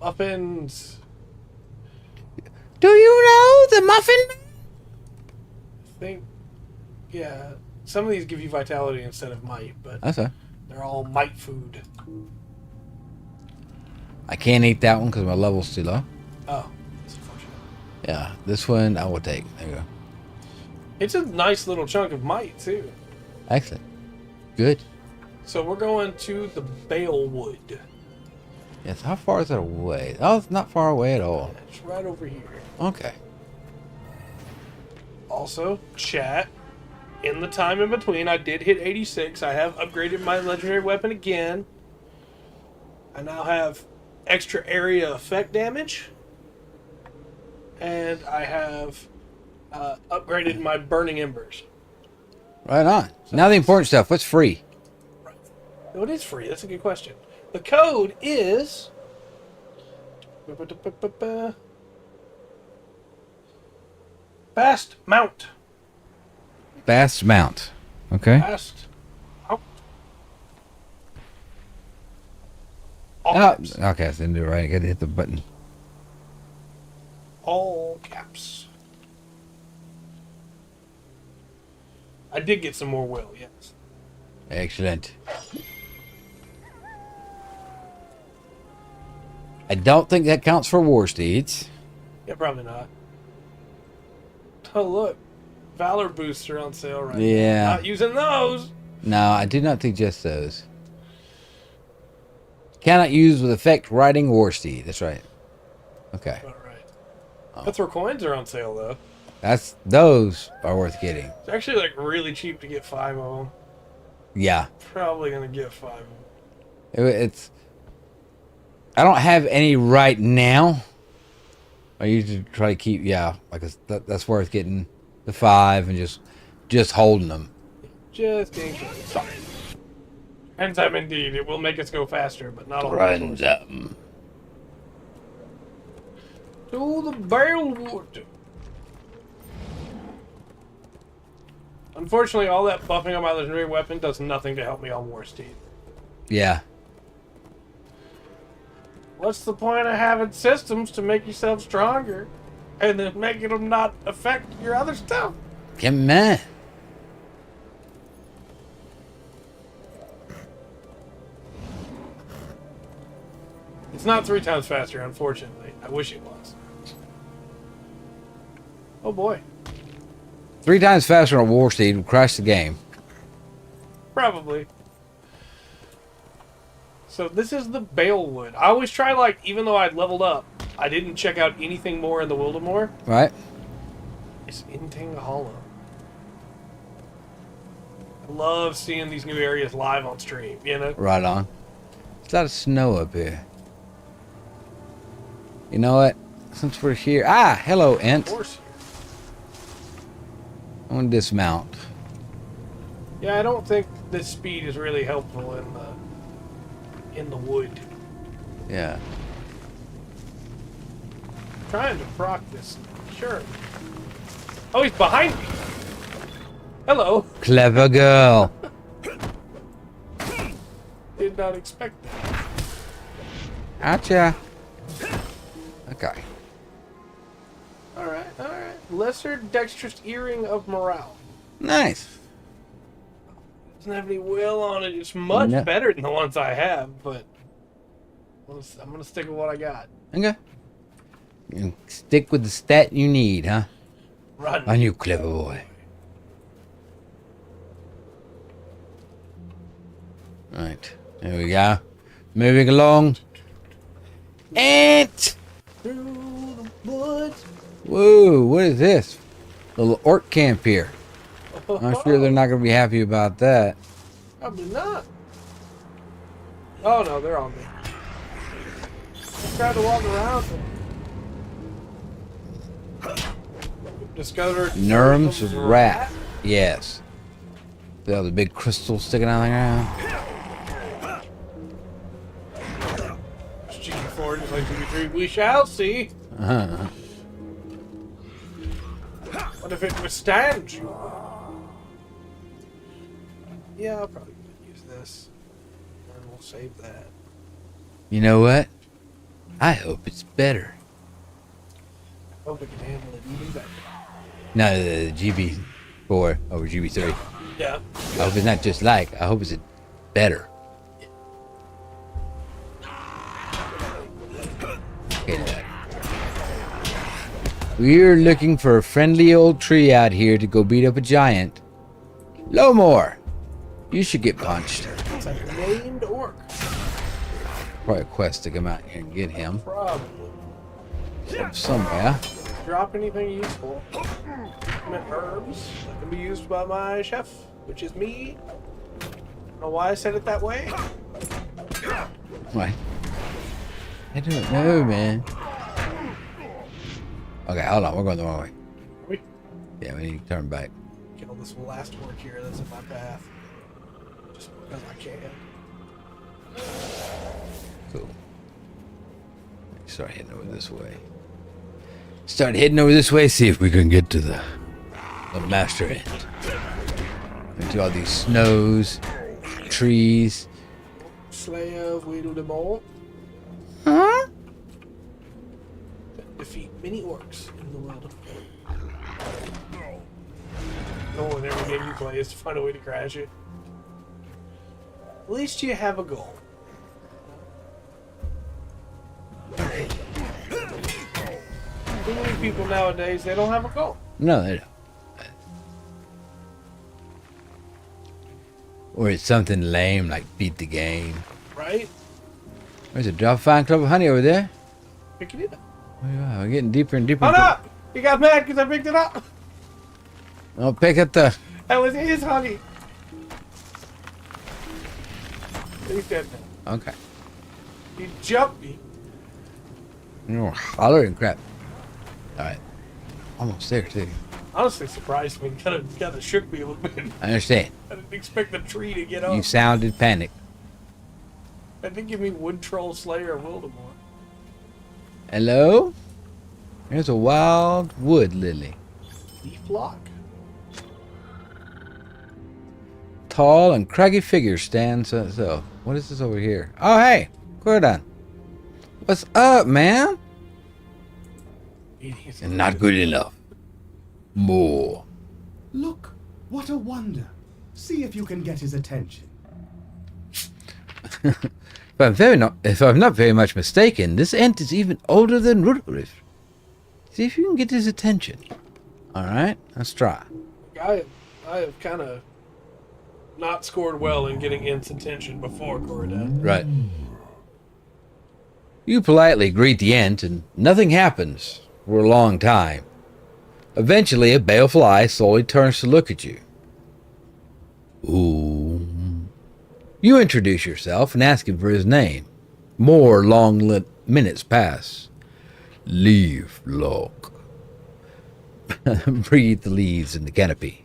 Muffins. Do you know the muffin? I think, yeah. Some of these give you vitality instead of might, but Okay. they're all might food. I can't eat that one because my level's too low. Oh, that's unfortunate. Yeah, this one I will take. There you go. It's a nice little chunk of might, too. Excellent. Good. So we're going to the bale wood. Yes, how far is that away? Oh, it's not far away at all. It's right over here. Okay. Also, chat. In the time in between, I did hit 86. I have upgraded my legendary weapon again. I now have extra area effect damage. And I have upgraded my burning embers. Right on. Now the important stuff. What's free? Right. No, it is free. That's a good question. The code is... Fast Mount. Fast mount. Okay. Fast Mount. All Oh, caps. okay, I didn't do it right. I gotta hit the button. All caps. I did get some more will, yes. Excellent. I don't think that counts for war steeds. Yeah, probably not. Oh, look. Valor boosts are on sale right Yeah. now. Not using those. No, I do not think just those. Cannot use with effect riding war steed. That's right. Okay. All right. Cutthroat coins are on sale, though. Those are worth getting. It's actually, like, really cheap to get 5 of them. Yeah. Probably going to get 5 of them. It's. I don't have any right now. I usually try to keep, that's worth getting the 5 and just holding them. Just in case. Sorry. Enzyme indeed. It will make us go faster, but not all Runs the up. To the Balewood. Unfortunately, all that buffing on my legendary weapon does nothing to help me on War Steed. Yeah. What's the point of having systems to make yourself stronger and then making them not affect your other stuff? Come on. It's not 3 times faster, unfortunately. I wish it was. Oh boy. 3 times faster on a war steed would crash the game. Probably. So this is the Balewood. I always try, like, even though I'd leveled up, I didn't check out anything more in the Wildemore. Right? It's in Tanga Hollow. I love seeing these new areas live on stream, you know? Right on. There's a lot of snow up here. You know what? Since we're here... Ah! Hello, Ent. Of course. I want to dismount. Yeah, I don't think this speed is really helpful in the wood. Yeah. Trying to proc this. Sure. Oh, he's behind me. Hello. Clever girl. Did not expect that. Gotcha. Okay. Alright, alright. Lesser dexterous earring of morale. Nice. Doesn't have any will on it. It's much No. better than the ones I have, but I'm gonna stick with what I got. Okay. You stick with the stat you need, huh? Run. On you, clever boy. Right. There we go. Moving along. Ant! Through the woods. Whoa, what is this? Little orc camp here. I'm sure they're not going to be happy about that. Probably not. Oh no, they're on me. I tried to walk around them. Discovered Nurm's rat. Yes. The other big crystal sticking out of the ground. GT4 just like GT3. We shall see. Uh-huh. What if it withstands you? Yeah, I'll probably use this. And we'll save that. You know what? I hope it's better. Hope we can handle it even better. No, the GB4 over GB3. Yeah. I hope it's not just like. I hope it's better. Okay, that. We're looking for a friendly old tree out here to go beat up a giant. Lomore, you should get punched. It's a named orc. Probably a quest to come out here and get him Probably. somewhere. Drop anything useful. Herbs that can be used by my chef, which is me. I don't know why I said it that way. Why? I don't know, man. Okay, hold on. We're going the wrong way. We Yeah, we need to turn back. kill this last orc here that's in my path. Just because I can. Cool. Start heading over this way. Start heading over this way, see if we can get to the master end. Into all these snows, trees. Slayer of Weedle Huh? defeat many orcs in the world. No one ever game you play is to find a way to crash it. At least you have a goal. Too many people nowadays, they don't have a goal. No, they don't. Or it's something lame like beat the game. Right? There's a drop fine club of honey over there. Picking it up. Oh, yeah, we're getting deeper and deeper. Hold up! He got mad because I picked it up. I'll pick up the. That was his honey. He's dead now. Okay. He jumped me. Oh, hollering crap. Alright. Almost there, too. Honestly surprised me. Kind of shook me a little bit. I understand. I didn't expect the tree to get up. You sounded panicked. I think give me Wood Troll Slayer Wildemore. Hello? There's a wild wood lily. Leaf block. Tall and craggy figure stands. So, what is this over here? Oh, hey, Cordon. What's up, man? And not good enough. More. Look, what a wonder. See if you can get his attention. If I'm not very much mistaken, this ant is even older than Rudolph. See if you can get his attention. All right, let's try. I have kind of not scored well in getting Ent's attention before Corridon. Right. You politely greet the ant, and nothing happens for a long time. Eventually, a baleful eye slowly turns to look at you. Ooh. You introduce yourself and ask him for his name. More long minutes pass. Leaf lock. Breathe the leaves in the canopy.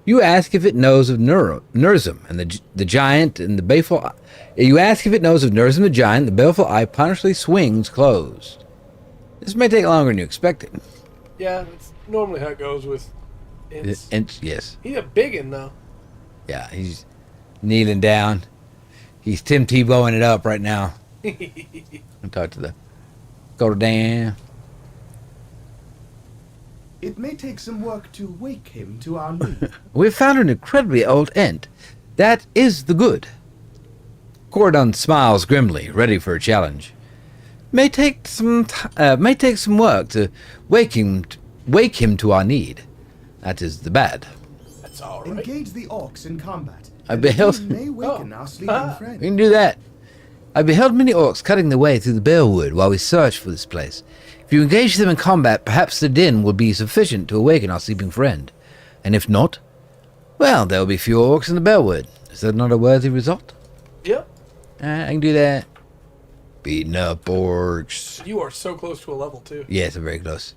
You ask if it knows of Nurzum and the giant and the baleful eye. You ask if it knows of Nurzum the giant. The baleful eye ponderously swings closed. This may take longer than you expected. Yeah, that's normally how it goes with Ents. Yes. He's a biggin though. Yeah, he's kneeling down. He's Tim Tebowing it up right now. I'll talk to the Golden. It may take some work to wake him to our need. We've found an incredibly old ant. That is the good. Cordon smiles grimly, ready for a challenge. May take some work to wake him to our need. That is the bad. That's all right. Engage the orcs in combat. I and beheld- he may waken our sleeping friend. We can do that. I beheld many orcs cutting their way through the Balewood while we searched for this place. If you engage them in combat, perhaps the din will be sufficient to awaken our sleeping friend. And if not, well, there will be fewer orcs in the Balewood. Is that not a worthy result? Yep. I can do that. Beating up orcs. You are so close to a level too. Yes, I'm very close.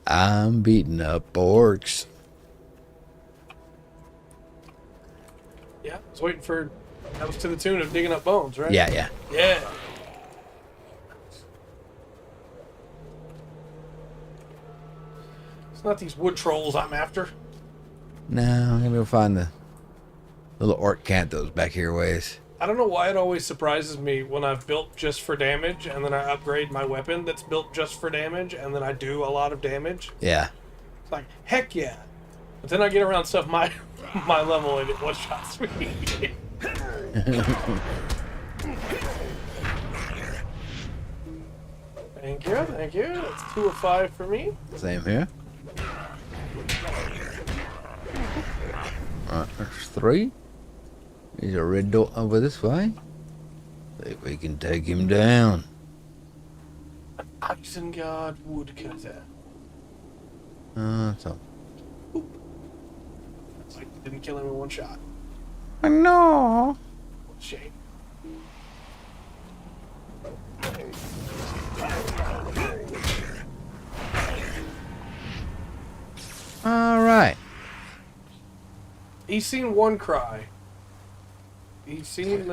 I'm beating up orcs. Yeah. I was waiting for. That was to the tune of digging up bones, right? Yeah. Yeah. It's not these wood trolls I'm after. No, I'm gonna go find the little orc cantos back here ways. I don't know why it always surprises me when I've built just for damage and then I upgrade my weapon that's built just for damage and then I do a lot of damage. Yeah. It's like, heck yeah. But then I get around stuff my my level and it one-shots me. Thank you, thank you. That's 2 of 5 for me. Same here. Alright, there's 3. There's a red dot over this way. See if we can take him down. Isengard woodcutter. So. It's like didn't kill him in one shot. No. Shame. Alright. He's seen one cry. He's seen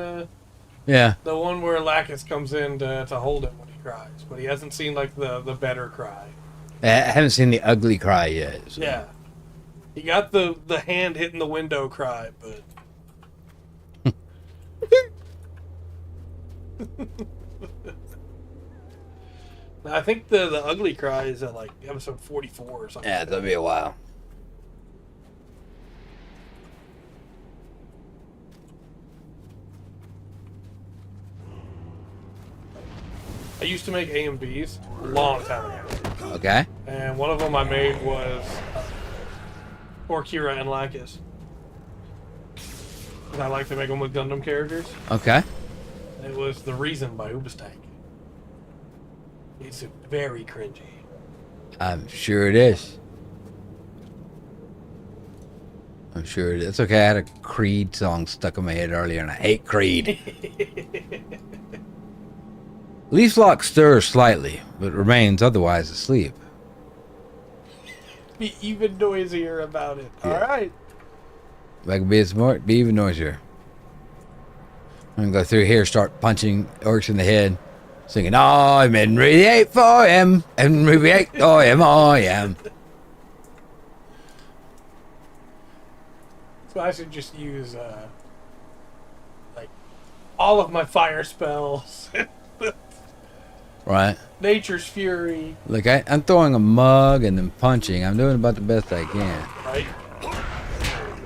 Yeah. the one where Lacus comes in to hold him when he cries, but he hasn't seen like the better cry. I haven't seen the ugly cry yet. So. Yeah. He got the hand hitting the window cry, but I think the ugly cry is at like episode 44 or something. Yeah, that'll be a while. I used to make A and Bs a long time ago. Okay. And one of them I made was for Kira and Lacus. And I like to make them with Gundam characters. Okay. It was The Reason by Ubestank. It's very cringy. I'm sure it is. I'm sure it is. It's okay. I had a Creed song stuck in my head earlier, and I hate Creed. Leaflock stirs slightly, but remains otherwise asleep. Be even noisier about it. Yeah. Alright. If I could be smart, be even noisier. I'm gonna go through here, start punching orcs in the head, singing, I'm in Ruby 4M, and Ruby 8 I am. So I should just use like all of my fire spells. Right. Nature's Fury. Look, I'm throwing a mug and then punching. I'm doing about the best I can. Right?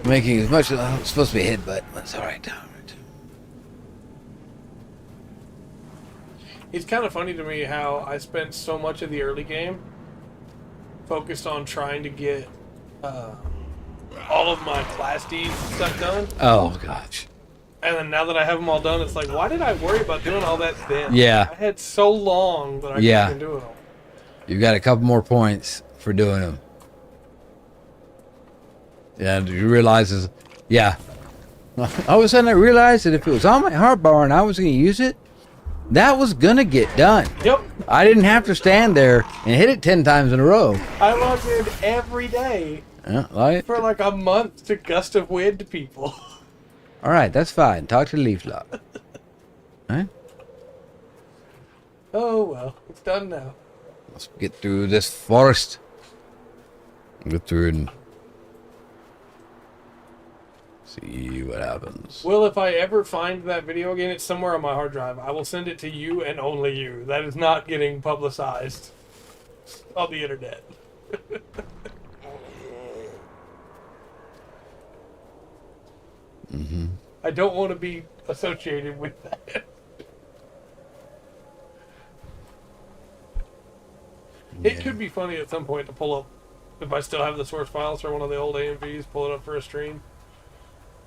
Making as much as it's supposed to be a headbutt. That's alright. It's kind of funny to me how I spent so much of the early game focused on trying to get all of my Class D stuff done. Oh, gosh. And then now that I have them all done, it's like, why did I worry about doing all that then? Yeah. I had so long that I couldn't even do it all. You've got a couple more points for doing them. Yeah, you realize this? Yeah. All of a sudden I realized that if it was on my hotbar and I was going to use it, that was going to get done. Yep. I didn't have to stand there and hit it 10 times in a row. I logged in every day for like a month to Gust of Wind people. All right, that's fine. Talk to Leaflock. Right? Oh, well. It's done now. Let's get through this forest. Get through and see what happens. Well, if I ever find that video again, it's somewhere on my hard drive. I will send it to you and only you. That is not getting publicized on the internet. Mm-hmm. I don't want to be associated with that. It could be funny at some point to pull up, if I still have the source files for one of the old AMVs, pull it up for a stream,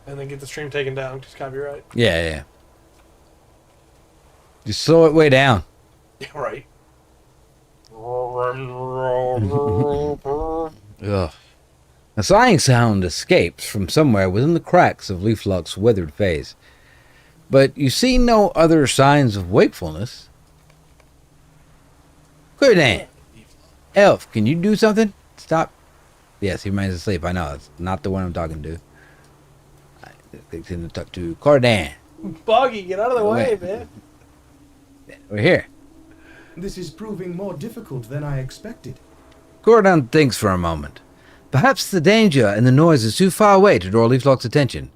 and then get the stream taken down, just copyright. Yeah. Just slow it way down. Yeah, right. Ugh. A sighing sound escapes from somewhere within the cracks of Leaflock's weathered face. But you see no other signs of wakefulness. Clear, Elf, can you do something? Stop. Yes, he remains asleep. I know. It's not the one I'm talking to. I continue to talk to Cordan. Boggy, get out of the way, man. We're here. This is proving more difficult than I expected. Cordan thinks for a moment. Perhaps the danger and the noise is too far away to draw Leaflock's attention.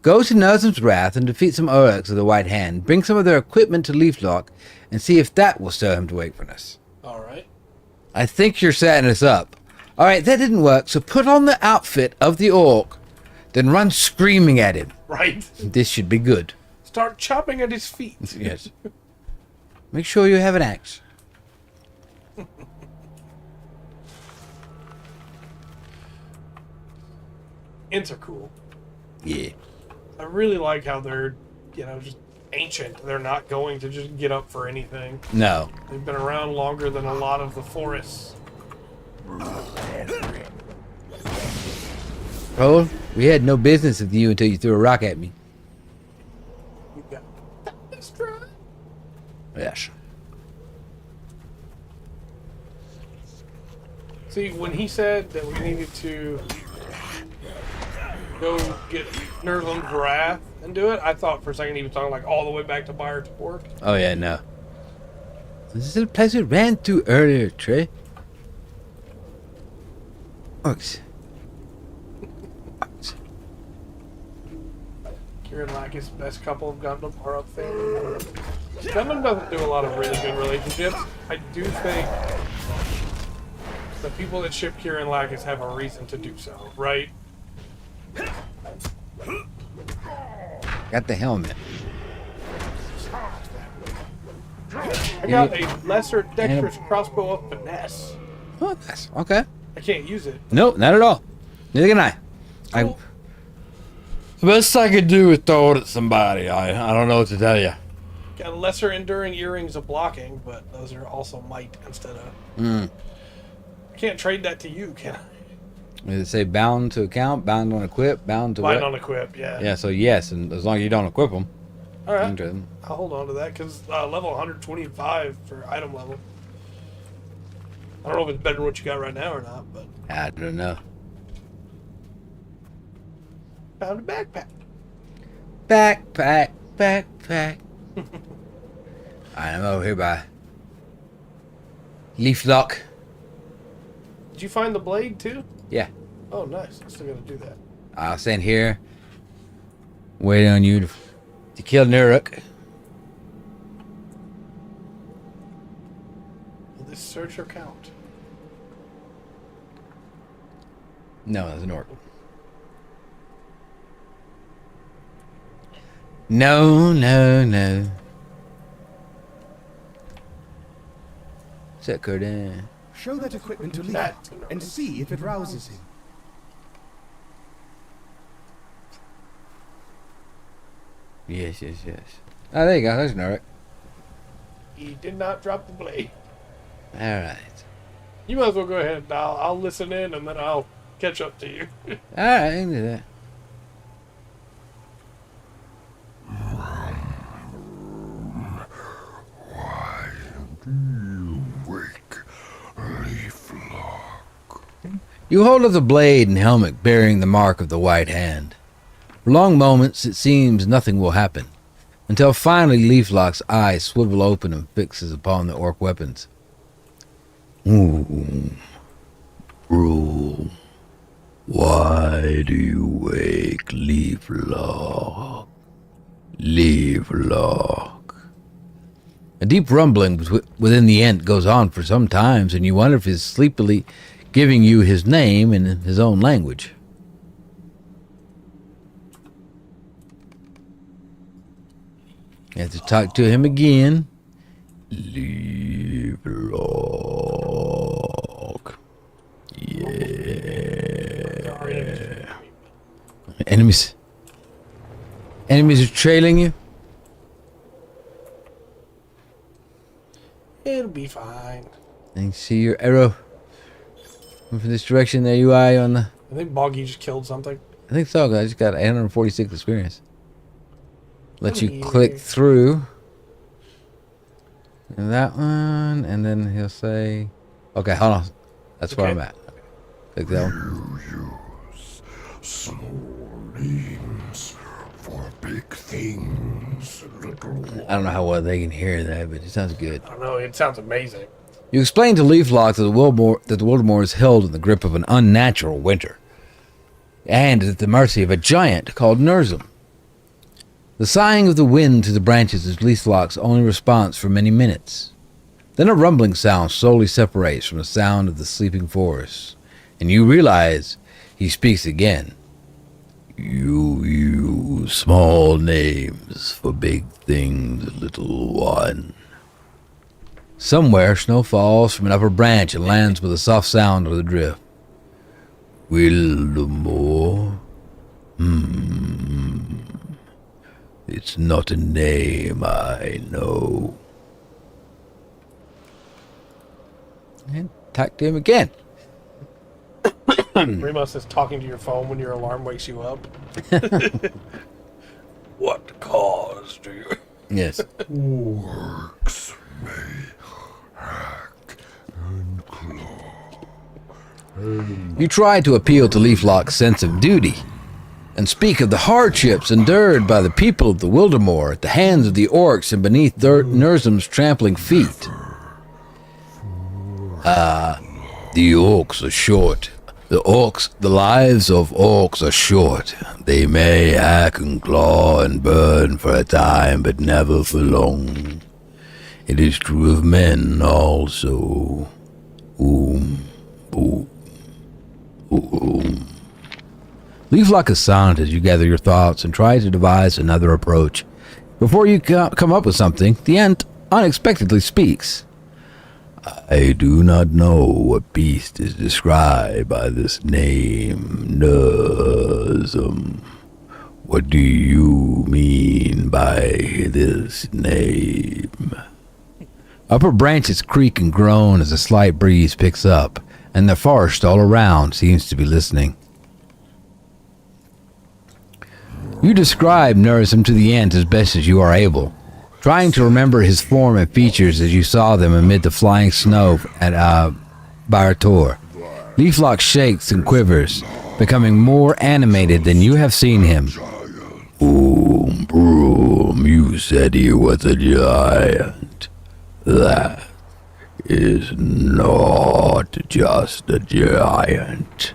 Go to Nurzum's Wrath and defeat some orcs of the White Hand. Bring some of their equipment to Leaflock and see if that will stir him to wakefulness. All right. I think you're setting us up. All right, that didn't work, so put on the outfit of the orc, then run screaming at him. Right. This should be good. Start chopping at his feet. Yes. Make sure you have an axe. Ints are cool. Yeah. I really like how they're, just ancient. They're not going to just get up for anything. No. They've been around longer than a lot of the forests. Oh, we had no business with you until you threw a rock at me. You got this right. Yes. See, when he said that we needed to go get Nurglem's Wrath and do it, I thought for a second he was talking like all the way back to Byer's Port. Oh, yeah, no. This is the place we ran through earlier, Trey. Orcs. Orcs. Kieran Lacus, best couple of Gundam are up there. Gundam doesn't do a lot of really good relationships. I do think the people that ship Kieran Lacus have a reason to do so, right? Got the helmet. I got a lesser dexterous crossbow of finesse. Oh, that's okay. I can't use it. Nope, not at all. Neither can I. Cool. The best I could do is throw it at somebody. I don't know what to tell you. Got lesser enduring earrings of blocking, but those are also might instead of... I can't trade that to you, can I? Does it say bound to account, bound on equip, bound to Bind what? on equip, yeah. Yeah, so yes, and as long as you don't equip them. All right. I'll hold on to that because level 125 for item level. I don't know if it's better than what you got right now or not, but I don't know. found a backpack. Backpack. I'm over here by Leaflock. Did you find the blade too? Yeah, Oh, nice. I still got to do that. I'll stand here, wait on you to kill Nuruk. Will this searcher count? No, that's an orc. No. Set Cordin. Show that equipment to Lee and see if it rouses him. Yes. Oh, there you go. There's Nuruk. He did not drop the blade. All right. You might as well go ahead. I'll listen in and then I'll catch up to you. All right, I can do that. Why do you wake Leaflock? You hold up the blade and helmet bearing the mark of the White Hand. For long moments, it seems nothing will happen, until finally Leaflock's eyes swivel open and fixes upon the orc weapons. Ooh. Rule. Why do you wake Leaflock? Leaflock. A deep rumbling within the ent goes on for some times, and you wonder if he's sleepily giving you his name in his own language. You have to talk to him again. Leaflock. Yeah. Enemies. Enemies are trailing you? It'll be fine. And you see your arrow from this direction. There you are on the... I think Boggy just killed something. I think so, 'cause I just got 846 experience. Let you Yeah. click through. And that one, and then he'll say... Okay, hold on. That's where Okay. I'm at. Click that one. You use small names for big things, little. I don't know how well they can hear that, but it sounds good. I don't know. It sounds amazing. You explain to Leaflock that the Wildemore is held in the grip of an unnatural winter, and is at the mercy of a giant called Nurzum. The sighing of the wind through the branches is Leaflock's only response for many minutes. Then a rumbling sound slowly separates from the sound of the sleeping forest, and you realize he speaks again. You use small names for big things, little one. Somewhere, snow falls from an upper branch and lands with a soft sound of the drift. Wildermore? It's not a name I know. And talk to him again. Remus is talking to your phone when your alarm wakes you up. What caused you? Yes. Orcs may hack and claw. You try to appeal to Leaflock's sense of duty and speak of the hardships endured by the people of the Wildermore at the hands of the orcs and beneath Nurzum's trampling feet. The orcs are short. The lives of orcs are short. They may hack and claw and burn for a time, but never for long. It is true of men also. Boom. Leaflock is silent as you gather your thoughts and try to devise another approach. Before you come up with something, the ant unexpectedly speaks. I do not know what beast is described by this name, Nurzum. What do you mean by this name? Upper branches creak and groan as a slight breeze picks up, and the forest all around seems to be listening. You describe Nurzum to the ant as best as you are able, trying to remember his form and features as you saw them amid the flying snow at Barator. Leaflock shakes and quivers, becoming more animated than you have seen him. Broom, you said he was a giant. That is not just a giant.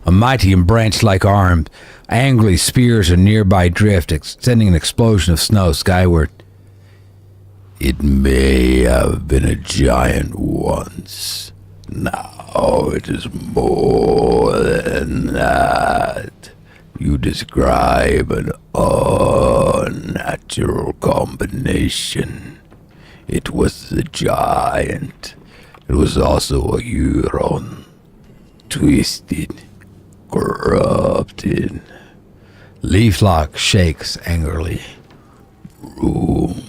A mighty and branch-like arm angrily spears a nearby drift, sending an explosion of snow skyward. It may have been a giant once. Now it is more than that. You describe an unnatural combination. It was a giant. It was also a Huron. Twisted. Corrupted. Leaflock shakes angrily. Boom.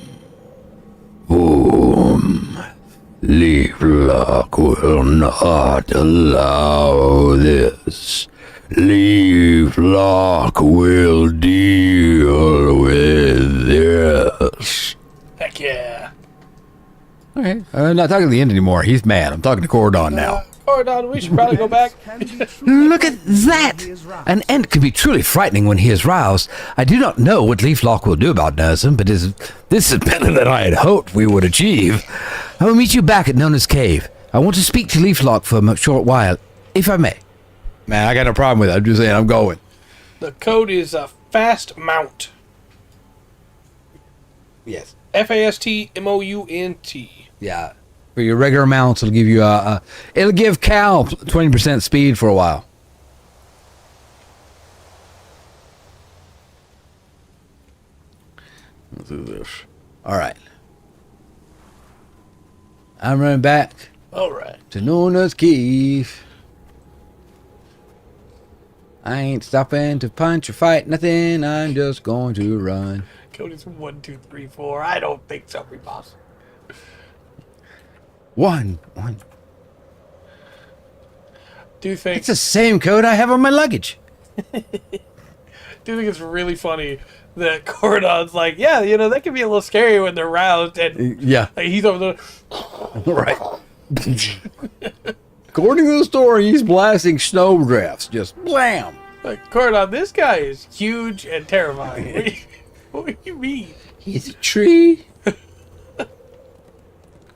Leaflock will not allow this. Leaflock will deal with this. Heck yeah. Okay, I'm not talking to the end anymore. He's mad. I'm talking to Cordon now. Cordon, we should probably go back. Look at that! An ant can be truly frightening when he is roused. I do not know what Leaflock will do about Nurzum, but this is better than I had hoped we would achieve. I will meet you back at Nona's cave. I want to speak to Leaflock for a short while, if I may. Man, I got no problem with it. I'm just saying I'm going. The code is fast mount. Yes. FASTMOUNT. Yeah. For your regular mounts, it'll give you it'll give Cal 20% speed for a while. Let's do this. All right. I'm running back All right. to Nona's cave. I ain't stopping to punch or fight nothing. I'm just going to run. Cody's 1, 2, 3, 4. I don't think so, Remus. One. Do you think It's the same code I have on my luggage. do you think it's really funny that Cordon's like, yeah, you know, that can be a little scary when they're roused, and Yeah. like, he's over there. Right. According to the story, he's blasting snow drafts. Just blam. Like, Cordon, this guy is huge and terrifying. What do you mean? He's a tree.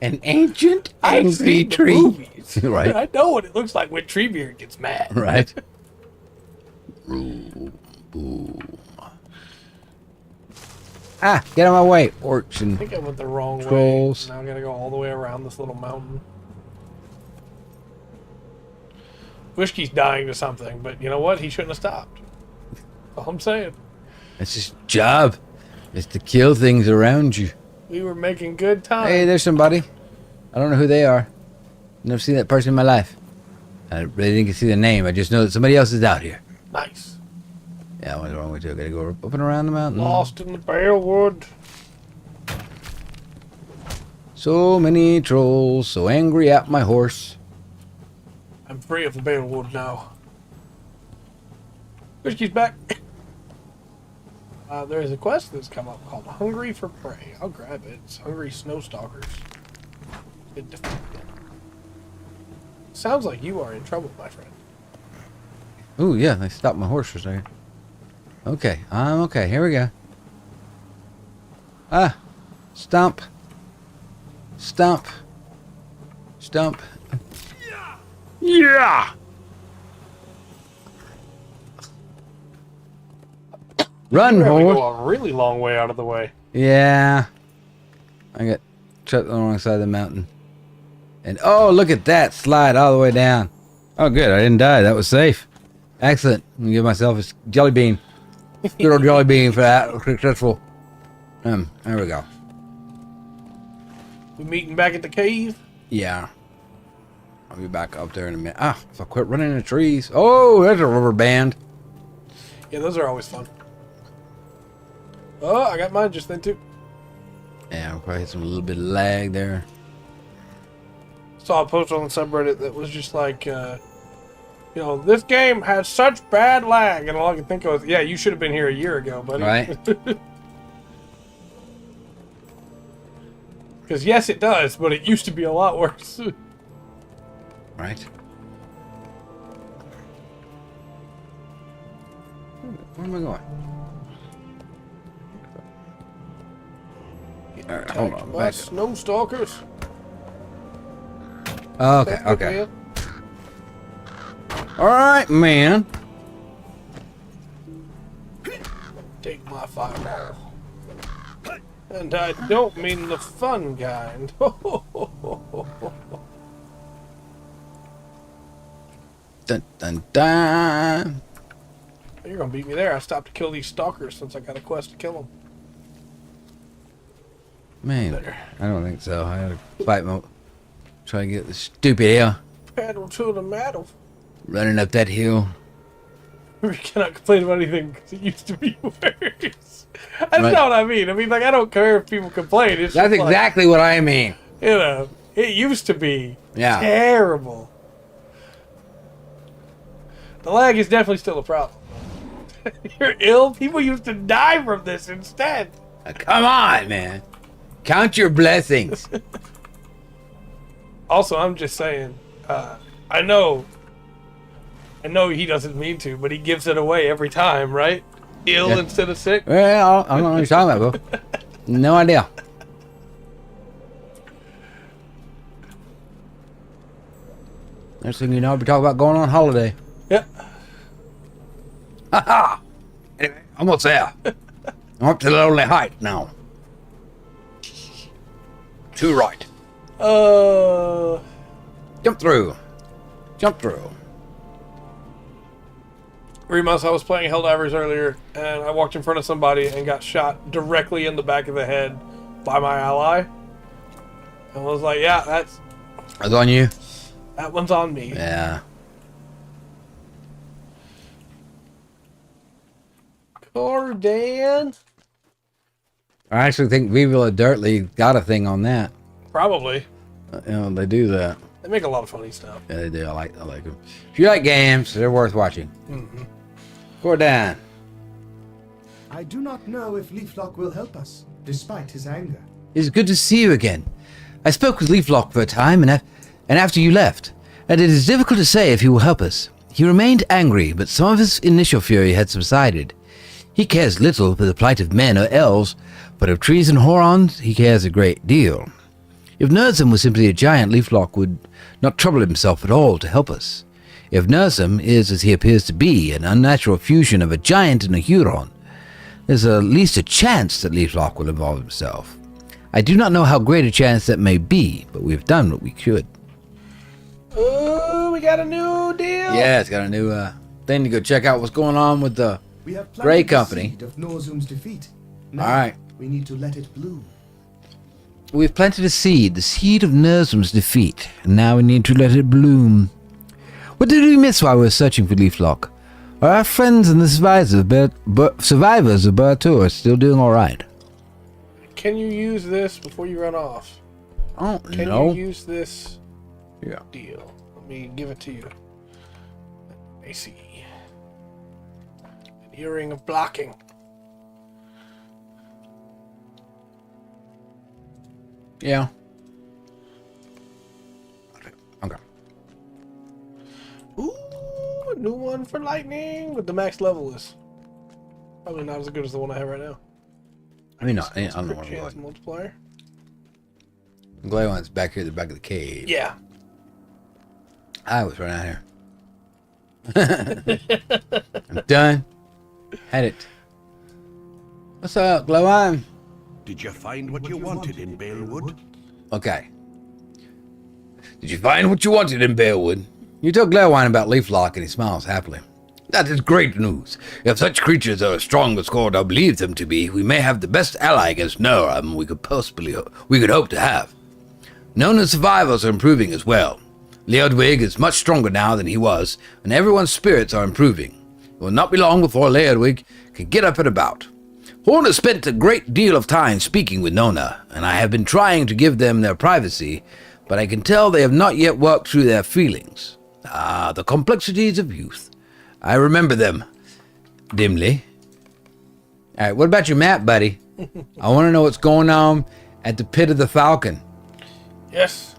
An ancient I've angry seen the tree. movies. Right. I know what it looks like when Treebeard gets mad. Right. Ah, get out of my way, orcs I and think I went the wrong trolls. way. Now I gotta go all the way around this little mountain. Whiskey's dying to something, but you know what? He shouldn't have stopped. That's all I'm saying. That's his job. Is to kill things around you. We were making good time. Hey, there's somebody. I don't know who they are. Never seen that person in my life. I really didn't get to see the name. I just know that somebody else is out here. Nice. Yeah, I went the wrong way too. I gotta go up and around the mountain. Lost in the Balewood. So many trolls, so angry at my horse. I'm free of the Balewood now. Whiskey's back. There's a quest that's come up called Hungry for Prey. I'll grab it. It's Hungry Snowstalkers. Good defeat. Sounds like you are in trouble, my friend. Ooh, yeah, they stopped my horse for a second. Okay, I'm okay. Here we go. Ah, stomp. Stomp. Stomp. Yeah! Run, You're having to horse. go a really long way out of the way. Yeah. I got trapped on the wrong side of the mountain. And oh, look at that slide all the way down. Oh, good. I didn't die. That was safe. Excellent. I'm gonna give myself a jelly bean. Good old jelly bean for that. Successful. There we go. We meeting back at the cave? Yeah. I'll be back up there in a minute. Ah, if I quit running into trees. Oh, there's a rubber band. Yeah, those are always fun. Oh, I got mine just then too. Yeah, we'll probably hit some little bit of lag there. Saw a post on the subreddit that was just like, this game has such bad lag, and all I could think of was, yeah, you should have been here a year ago, buddy. Right. Because yes, it does, but it used to be a lot worse. Right. Where am I going? All right, hold on. By Back up. snow stalkers. Okay, okay. All right, man. Take my fireball. And I don't mean the fun kind. Dun dun dun. You're gonna beat me there. I stopped to kill these stalkers since I got a quest to kill them. Man, There. I don't think so. I had to fight mode. Try to get the stupid hill. Pedal to the metal. Running up that hill. We cannot complain about anything because it used to be worse. That's Right. not what I mean. I mean, like, I don't care if people complain. It's That's just like, exactly what I mean. it used to be Yeah. terrible. The lag is definitely still a problem. You're ill? People used to die from this instead. Come on, man. Count your blessings. Also, I'm just saying, I know he doesn't mean to, but he gives it away every time, right? Ill Yeah. instead of sick. Well, I don't know what you're talking about, bro. No idea. Next thing you know, we talk about going on holiday. Yeah. Ha ha! Anyway, almost there. I'm up to the lonely height now. Too right. Jump through. Jump through. Remus, I was playing Helldivers earlier, and I walked in front of somebody and got shot directly in the back of the head by my ally. And I was like, yeah, That's on you? that one's on me. Yeah. Cordan? I actually think Viva La Dirt League got a thing on that. Probably. They do that. They make a lot of funny stuff. Yeah, they do. I like them. If you like games, they're worth watching. Mm-hmm. Gordon. I do not know if Leaflock will help us, despite his anger. It's good to see you again. I spoke with Leaflock for a time, and after you left, and it is difficult to say if he will help us. He remained angry, but some of his initial fury had subsided. He cares little for the plight of men or elves, but of trees and Horons he cares a great deal. If Nerdsum was simply a giant, Leaflock would not trouble himself at all to help us. If Nerdsum is, as he appears to be, an unnatural fusion of a giant and a Huron, there's at least a chance that Leaflock will involve himself. I do not know how great a chance that may be, but we've done what we could. Oh, we got a new deal. Yeah, it's got a new thing to go check out what's going on with the We have planted Grey the Company. seed of Norzum's defeat. Now, All right. we need to let it bloom. We've planted a seed, the seed of Nerzum's defeat, and now we need to let it bloom. What did we miss while we were searching for Leaflock? Are our friends and the survivors of Bertur still doing all right? Can you use this before you run off? Oh, Can no. you use this Yeah. deal? Let me give it to you. Let me see. An earring of blocking. Yeah. Okay. Ooh, a new one for lightning, but the max level is probably not as good as the one I have right now. I mean, I don't know Crit what chance I'm multiplier. glad one's back here at the back of the cave. Yeah. I was right out here. I'm done. Had it. What's up, Glowine? Did you find what you wanted in Balewood? Okay. Did you find what you wanted in Balewood? You tell Glowine about Leaflock and he smiles happily. That is great news. If such creatures are as strong as Cordell believes them to be, we may have the best ally against Noram we could hope to have. Nona's survivors are improving as well. Leodwig is much stronger now than he was, and everyone's spirits are improving. It will not be long before Leodwig can get up and about. Horn has spent a great deal of time speaking with Nona, and I have been trying to give them their privacy, but I can tell they have not yet worked through their feelings. Ah, the complexities of youth. I remember them dimly. All right, what about your map, buddy? I want to know what's going on at the Pit of the Falcon. Yes.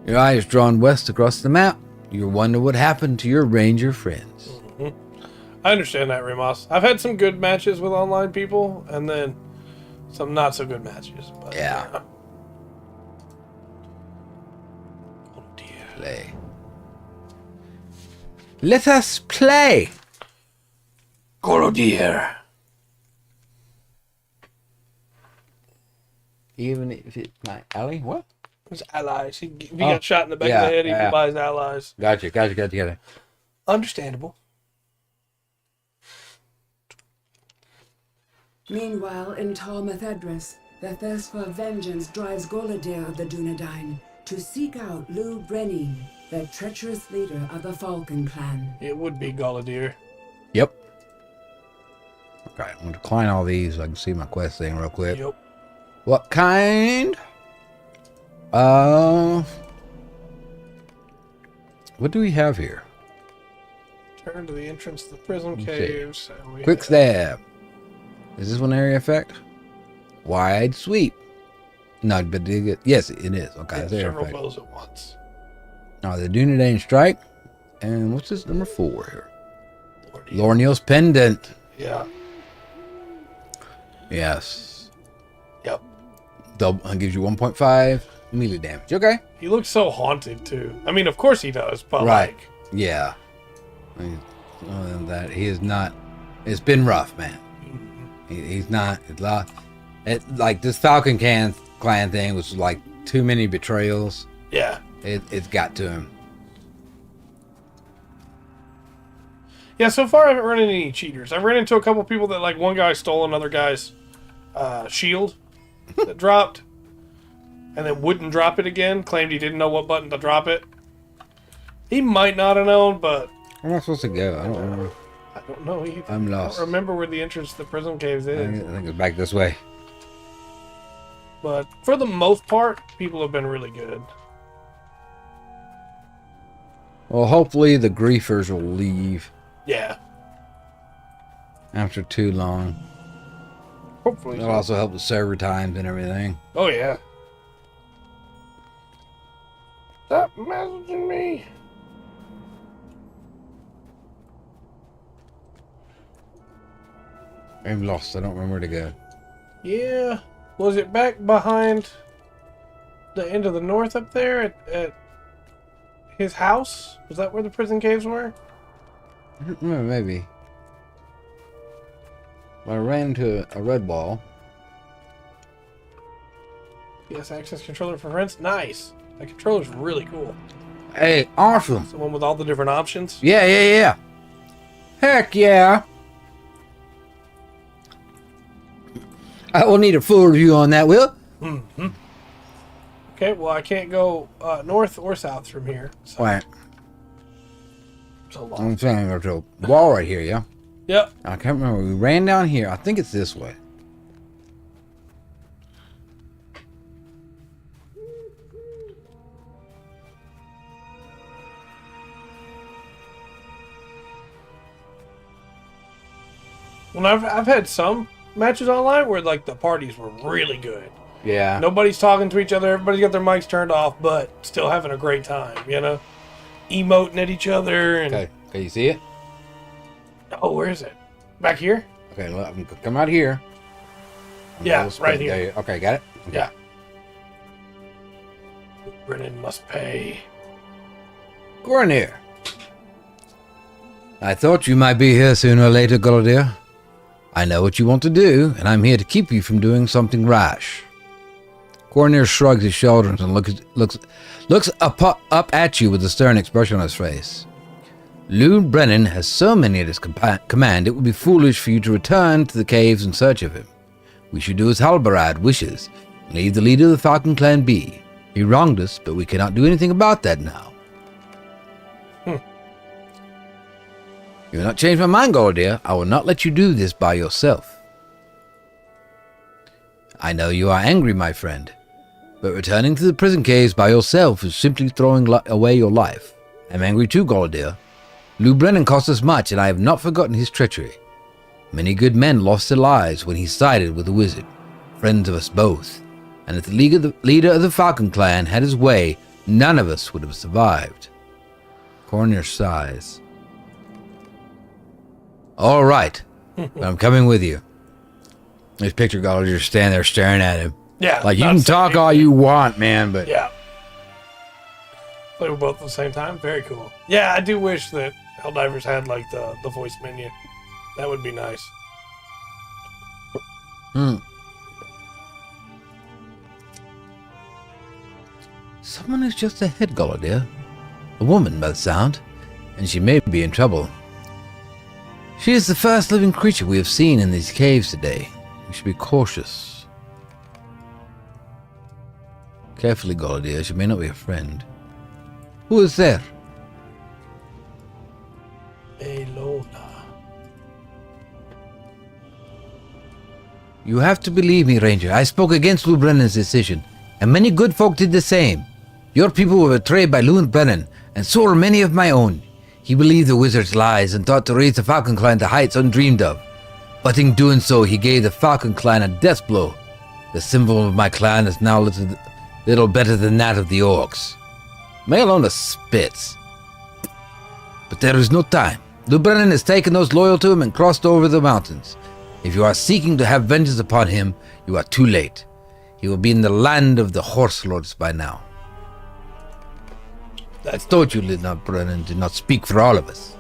Your eye is drawn west across the map. You wonder what happened to your ranger friends. I understand that, Remus. I've had some good matches with online people, and then some not so good matches. But, Yeah. Oh dear. Play. Let us play. Oh dear. Even if it's my alley? What? His allies. If he got shot in the back yeah, of the head, he yeah. could buy his allies. Gotcha. Understandable. Meanwhile, in Tal Methedras, the thirst for vengeance drives Goladir of the Dunedain to seek out Lou Brenning, the treacherous leader of the Falcon clan. It would be Galadir. Yep. Okay, I'm going to decline all these so I can see my quest thing real quick. Yep. What kind? What do we have here? Turn to the entrance to the prison Let's see. caves. And we Quick have- stab. Is this one area effect? Wide sweep. No, but yes, it is. Okay, Yeah, it's area several effect. bows at once. The Dunedain strike. And what's this number 4 here? Lordy. Lorneal's pendant. Yeah. Yes. Yep. Double gives you 1.5 melee damage. Okay. He looks so haunted too. I mean, of course he does, but Right. like, Yeah. I mean, other than that, he is not. It's been rough, man. He's not. Like this Falcon clan thing was like too many betrayals. yeah. It's got to him. Yeah, so far I haven't run into any cheaters. I've ran into a couple people that, like, one guy stole another guy's shield that dropped and then wouldn't drop it again, claimed he didn't know what button to drop it. He might not have known, but Where am I supposed to go? I don't remember. I don't know either. I'm I lost. don't remember where the entrance to the prison caves I is. think it's back this way. But for the most part, people have been really good. Well, hopefully the griefers will leave Yeah. after too long. Hopefully. It'll So. also help the server times and everything. Oh, yeah. Stop messaging me. I'm lost. I don't remember where to go. Yeah. Was it back behind the end of the north up there at his house? Was that where the prison caves were? I don't remember, maybe. I ran into a red ball. PS Access controller for friends. Nice. That controller's really cool. Hey, awesome. It's the one with all the different options. Yeah. Heck yeah. I will need a full review on that, Will. Mm-hmm. Okay, well, I can't go north or south from here. So Wait, it's a lot. I'm saying there's a wall right here, yeah? Yep. I can't remember. We ran down here. I think it's this way. Well, I've had some matches online where like the parties were really good. Yeah. Nobody's talking to each other. Everybody's got their mics turned off, but still having a great time. You know, emoting at each other. And Okay. Can you see it? oh, where is it? Back here? Okay, look, I'm gonna come out here. Yeah, right here. There. Okay, got it? Okay. Yeah. Brennan must pay. Gornir. I thought you might be here sooner or later, Golodir. I know what you want to do, and I'm here to keep you from doing something rash. Gornir shrugs his shoulders and looks up at you with a stern expression on his face. Lou Brennan has so many at his command, it would be foolish for you to return to the caves in search of him. We should do as Halbarad wishes, and leave the leader of the Falcon clan be. He wronged us, but we cannot do anything about that now. You will not change my mind, Golodir. I will not let you do this by yourself. I know you are angry, my friend, but returning to the prison caves by yourself is simply throwing away your life. I'm angry too, Golodir. Lou Brennan cost us much, and I have not forgotten his treachery. Many good men lost their lives when he sided with the wizard, friends of us both, and if the leader of the Falcon clan had his way, none of us would have survived. Cornir sighs. All right, I'm coming with you. This picture Golodir just standing there staring at him. Yeah. Like, you can talk all you want, man, but... Yeah. Play with both at the same time. Very cool. Yeah, I do wish that Helldivers had like the voice menu. That would be nice. Someone is just ahead, Golodir. A woman, by the sound, and she may be in trouble. She is the first living creature we have seen in these caves today. We should be cautious. Carefully, Golodir. She may not be a friend. Who is there? Elona. You have to believe me, Ranger. I spoke against Lou Brennan's decision, and many good folk did the same. Your people were betrayed by Lou Brennan, and so were many of my own. He believed the wizard's lies and thought to raise the Falcon clan to heights undreamed of. But in doing so, he gave the Falcon clan a death blow. The symbol of my clan is now little better than that of the orcs. Elona spits. But there is no time. Lou Brennan has taken those loyal to him and crossed over the mountains. If you are seeking to have vengeance upon him, you are too late. He will be in the land of the Horse Lords by now. I thought you, Lieutenant Brennan, did not speak for all of us.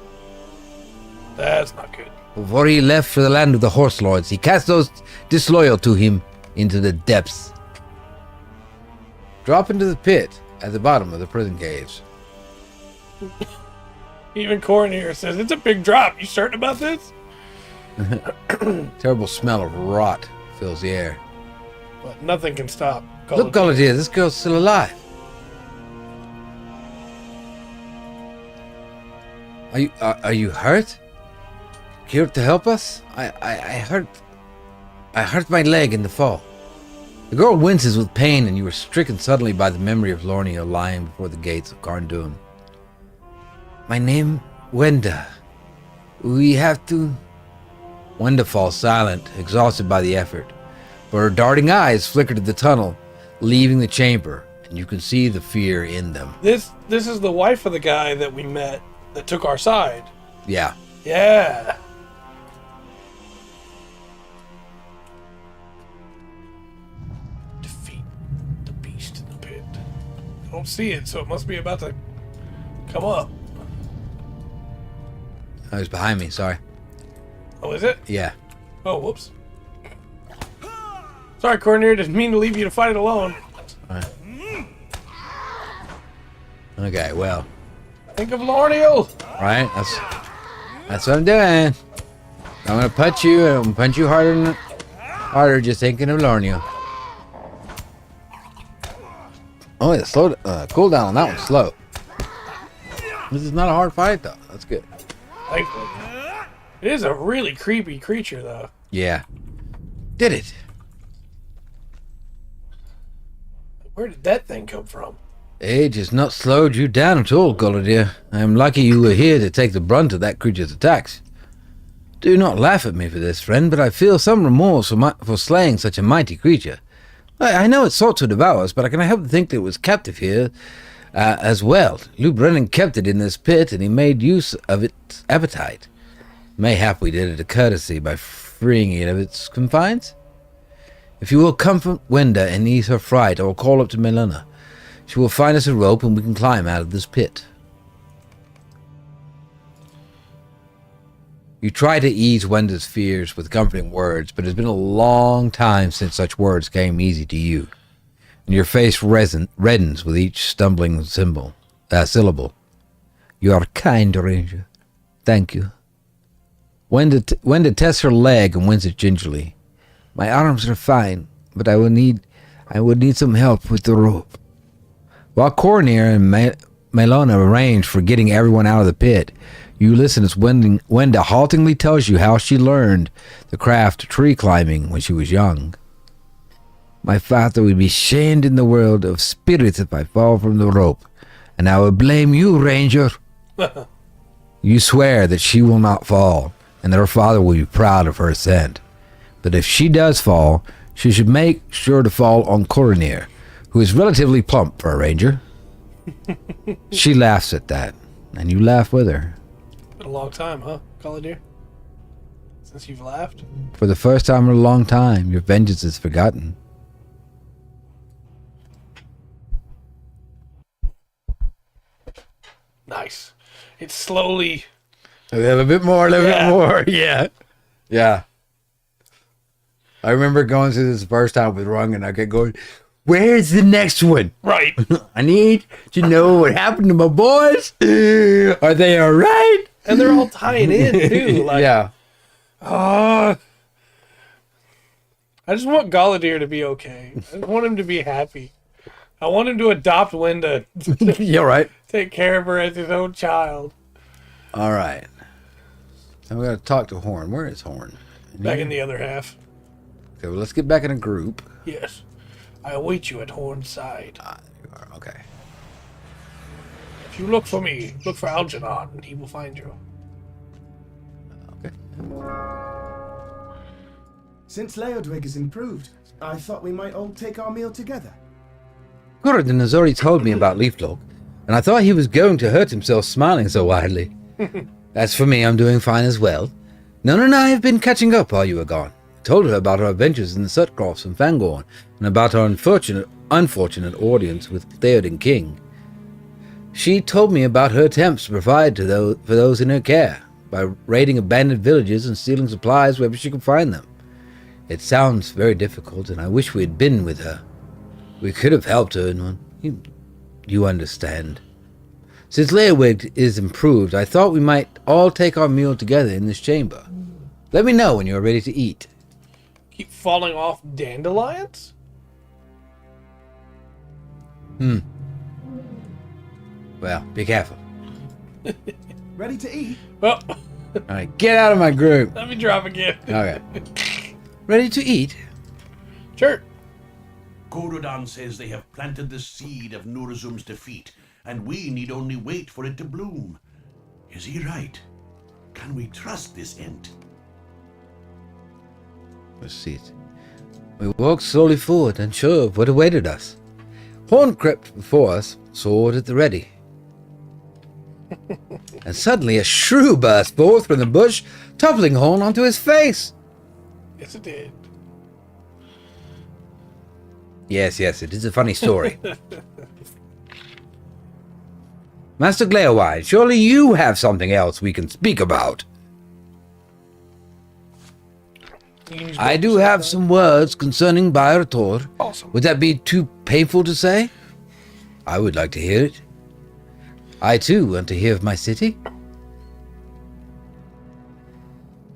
That's not good. Before he left for the land of the Horse Lords, he cast those disloyal to him into the depths. Drop into the pit at the bottom of the prison caves. Even Cornier says, it's a big drop. You certain about this? Terrible smell of rot fills the air. But nothing can stop. Look, Golodir, this girl's still alive. Are you hurt? Here to help us? I hurt my leg in the fall. The girl winces with pain, and you are stricken suddenly by the memory of Lornia lying before the gates of Carndun. My name, Wenda. We have to... Wenda falls silent, exhausted by the effort, but her darting eyes flicker to the tunnel, leaving the chamber, and you can see the fear in them. This is the wife of the guy that we met that took our side. Yeah. Yeah. Defeat the beast in the pit. I don't see it, so it must be about to come up. Oh, it's behind me, sorry. Oh, is it? Yeah. Oh, whoops. Sorry, Cornier. Didn't mean to leave you to fight it alone. Okay, well. Think of Lorneal. Right? That's what I'm doing. I'm gonna punch you, and I'm gonna punch you harder just thinking of Lorneal. Oh, yeah, cooldown on that one's slow. This is not a hard fight, though. That's good. Thankfully. It is a really creepy creature, though. Yeah. Did it. Where did that thing come from? Age has not slowed you down at all, Gulliver. I am lucky you were here to take the brunt of that creature's attacks. Do not laugh at me for this, friend, but I feel some remorse for slaying such a mighty creature. I know it sought to devour us, but I cannot help but think that it was captive here as well. Lou Brennan kept it in this pit, and he made use of its appetite. Mayhap we did it a courtesy by freeing it of its confines. If you will comfort Wenda and ease her fright, I will call up to Melina. She will find us a rope, and we can climb out of this pit. You try to ease Wenda's fears with comforting words, but it has been a long time since such words came easy to you, and your face reddens with each stumbling syllable. You are kind, Ranger. Thank you. Wenda tests her leg and winces gingerly. My arms are fine, but I would need some help with the rope. While Cornier and Melona arrange for getting everyone out of the pit, you listen as Wenda haltingly tells you how she learned the craft of tree climbing when she was young. My father would be shamed in the world of spirits if I fall from the rope, and I will blame you, Ranger. You swear that she will not fall, and that her father will be proud of her ascent. But if she does fall, she should make sure to fall on Cornier, who is relatively plump for a ranger. She laughs at that, and you laugh with her. Been a long time, huh, Gulliver? Since you've laughed? For the first time in a long time, your vengeance is forgotten. Nice. It's slowly... A little bit more, Yeah. Yeah. I remember going through this first time with Rung, and I kept going, where's the next one? Right. I need to know what happened to my boys. Are they all right? And they're all tying in, too. Like, yeah. I just want Gallaudet to be okay. I just want him to be happy. I want him to adopt Wenda. You're right. Take care of her as his own child. All right. I'm going to talk to Horn. Where is Horn? Back in the other half. Okay, well, let's get back in a group. Yes. I await you at Horn's side. You are. Okay. If you look for me, look for Algernon, and he will find you. Okay. Since Leodwig is improved, I thought we might all take our meal together. Gordon has already told me about Leaflock, and I thought he was going to hurt himself smiling so widely. As for me, I'm doing fine as well. Nona and I have been catching up while you were gone. I told her about our adventures in the Sutcross and Fangorn, and about our unfortunate audience with Theoden King. She told me about her attempts to provide for those in her care, by raiding abandoned villages and stealing supplies wherever she could find them. It sounds very difficult, and I wish we had been with her. We could have helped her in one. You understand. Since Leodwig is improved, I thought we might all take our meal together in this chamber. Let me know when you are ready to eat. Keep falling off dandelions? Well, be careful. Ready to eat? Well, All right, get out of my group. let me drop again. Okay. Ready to eat? Sure. Gorodan says they have planted the seed of Nurzum's defeat, and we need only wait for it to bloom. Is he right? Can we trust this Ent? Let's see it. We walked slowly forward, unsure of what awaited us. Horn crept before us, sword at the ready. And suddenly a shrew burst forth from the bush, toppling Horn onto his face. Yes, it did. Yes, it is a funny story. Master Gleowine, surely you have something else we can speak about. You can just I go do upside have down. some words concerning Bayer Tor. Awesome. Would that be too painful to say? I would like to hear it. I too want to hear of my city.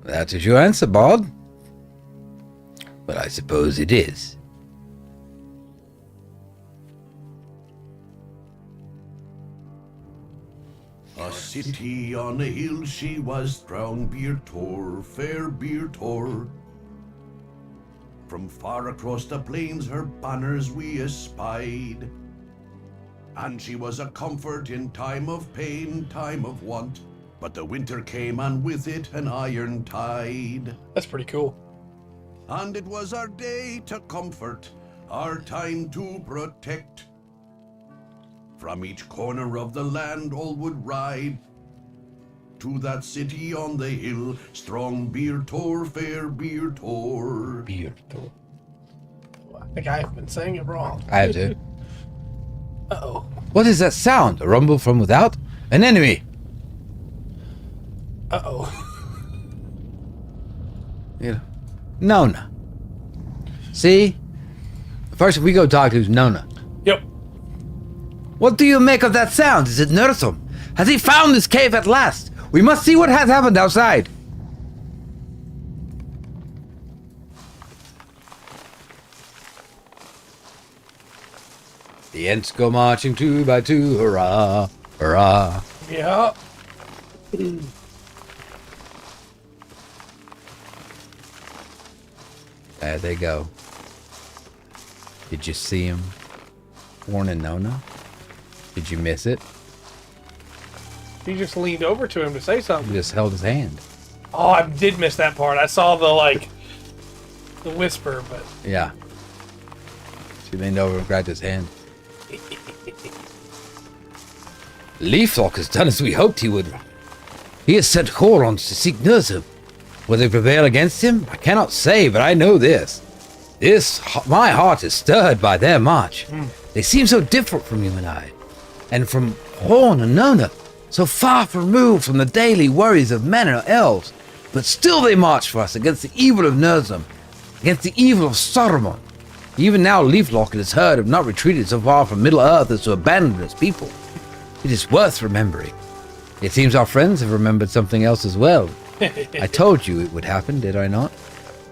That is your answer, Bob. Well, I suppose it is. A city on a hill she was, strong beer tore, fair beer tore. From far across the plains her banners we espied. And she was a comfort in time of pain, time of want. But the winter came and with it an iron tide. That's pretty cool. And it was our day to comfort, our time to protect. From each corner of the land all would ride to that city on the hill, strong beer tore, fair beer tore. Beer. I think I've been saying it wrong. I have to. Uh-oh. What is that sound? A rumble from without? An enemy! Uh-oh. Yeah. Nona. See? First we go talk to Nona. Yep. What do you make of that sound? Is it Nursum? Has he found this cave at last? We must see what has happened outside. The Ents go marching 2 by 2, hurrah, hurrah. Yeah. There they go. Did you see him? Warning Nona? Did you miss it? He just leaned over to him to say He something. just held his hand. Oh, I did miss that part. I saw the whisper, but Yeah. She leaned over and grabbed his hand. Leaflock has done as we hoped he would. He has sent Horons to seek Nursum. Will they prevail against him? I cannot say, but I know this. My heart is stirred by their march. They seem so different from you and I, and from Horn and Nona, so far removed from the daily worries of men or elves. But still they march for us against the evil of Nursum, against the evil of Saruman. Even now Leaflock and his herd have not retreated so far from Middle-earth as to abandon its people. It is worth remembering. It seems our friends have remembered something else as well. I told you it would happen, did I not?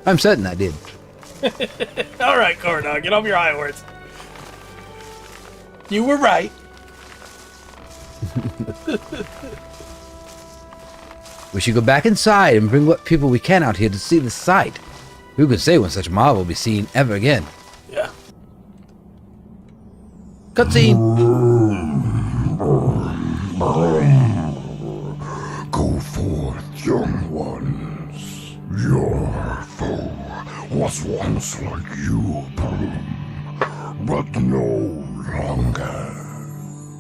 I'm certain I did. all right, Cordog, get off your high horse. You were right. We should go back inside and bring what people we can out here to see the sight. Who can say when such a marvel will be seen ever again? Yeah. Cutscene. Go forth, young ones. Your foe was once like you, Bloom, but no longer.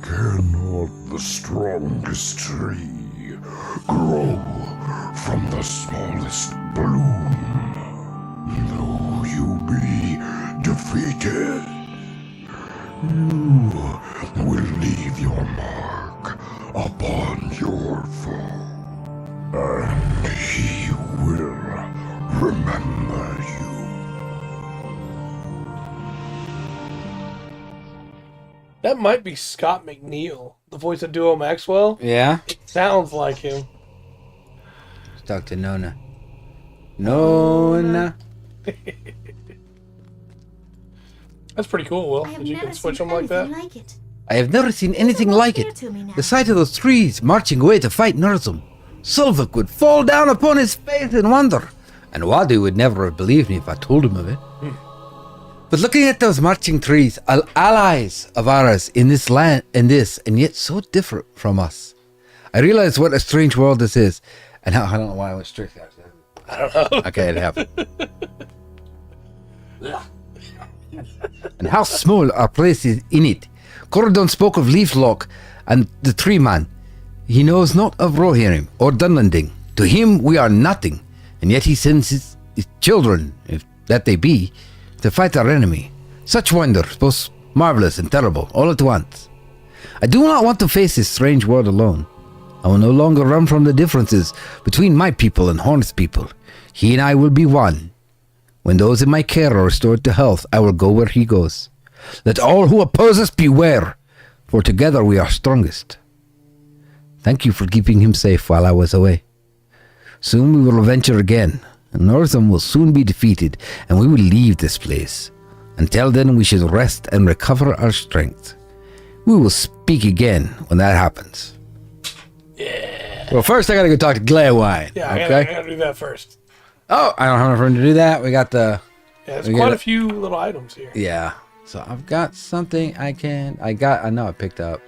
Cannot the strongest tree grow from the smallest bloom? Though you be defeated, you will leave your mark upon your foe, and he will remember you. That might be Scott McNeil, the voice of Duo Maxwell. Yeah? Sounds like him. Let's talk to Nona. Nona. That's pretty cool, Will. I have Did you never can switch seen them like that? anything like it. I have never seen anything more like clear it. to me now. The sight of those trees marching away to fight Nursum. Silvik would fall down upon his face in wonder, and Wadu would never have believed me if I told him of it. But looking at those marching trees, allies of ours in this land, and yet so different from us, I realize what a strange world this is, and how I don't know why I went straight there. I don't know. Okay, it happened. And how small our place is in it. Corridon spoke of Leaflock and the Tree Man. He knows not of Rohirrim or Dunlanding. To him we are nothing, and yet he sends his children, if that they be, to fight our enemy. Such wonders, both marvelous and terrible, all at once. I do not want to face this strange world alone. I will no longer run from the differences between my people and Horn's people. He and I will be one, When those in my care are restored to health, I will go where he goes. Let all who oppose us beware, for together we are strongest. Thank you for keeping him safe while I was away. Soon we will venture again, and Northam will soon be defeated, and we will leave this place. Until then, we should rest and recover our strength. We will speak again when that happens. Yeah. Well, first I gotta go talk to Glaywine. Yeah, okay? I gotta do that first. Oh, I don't have enough room to do that. We got the... Yeah, there's quite a few little items here. Yeah. So I've got something I know I picked up.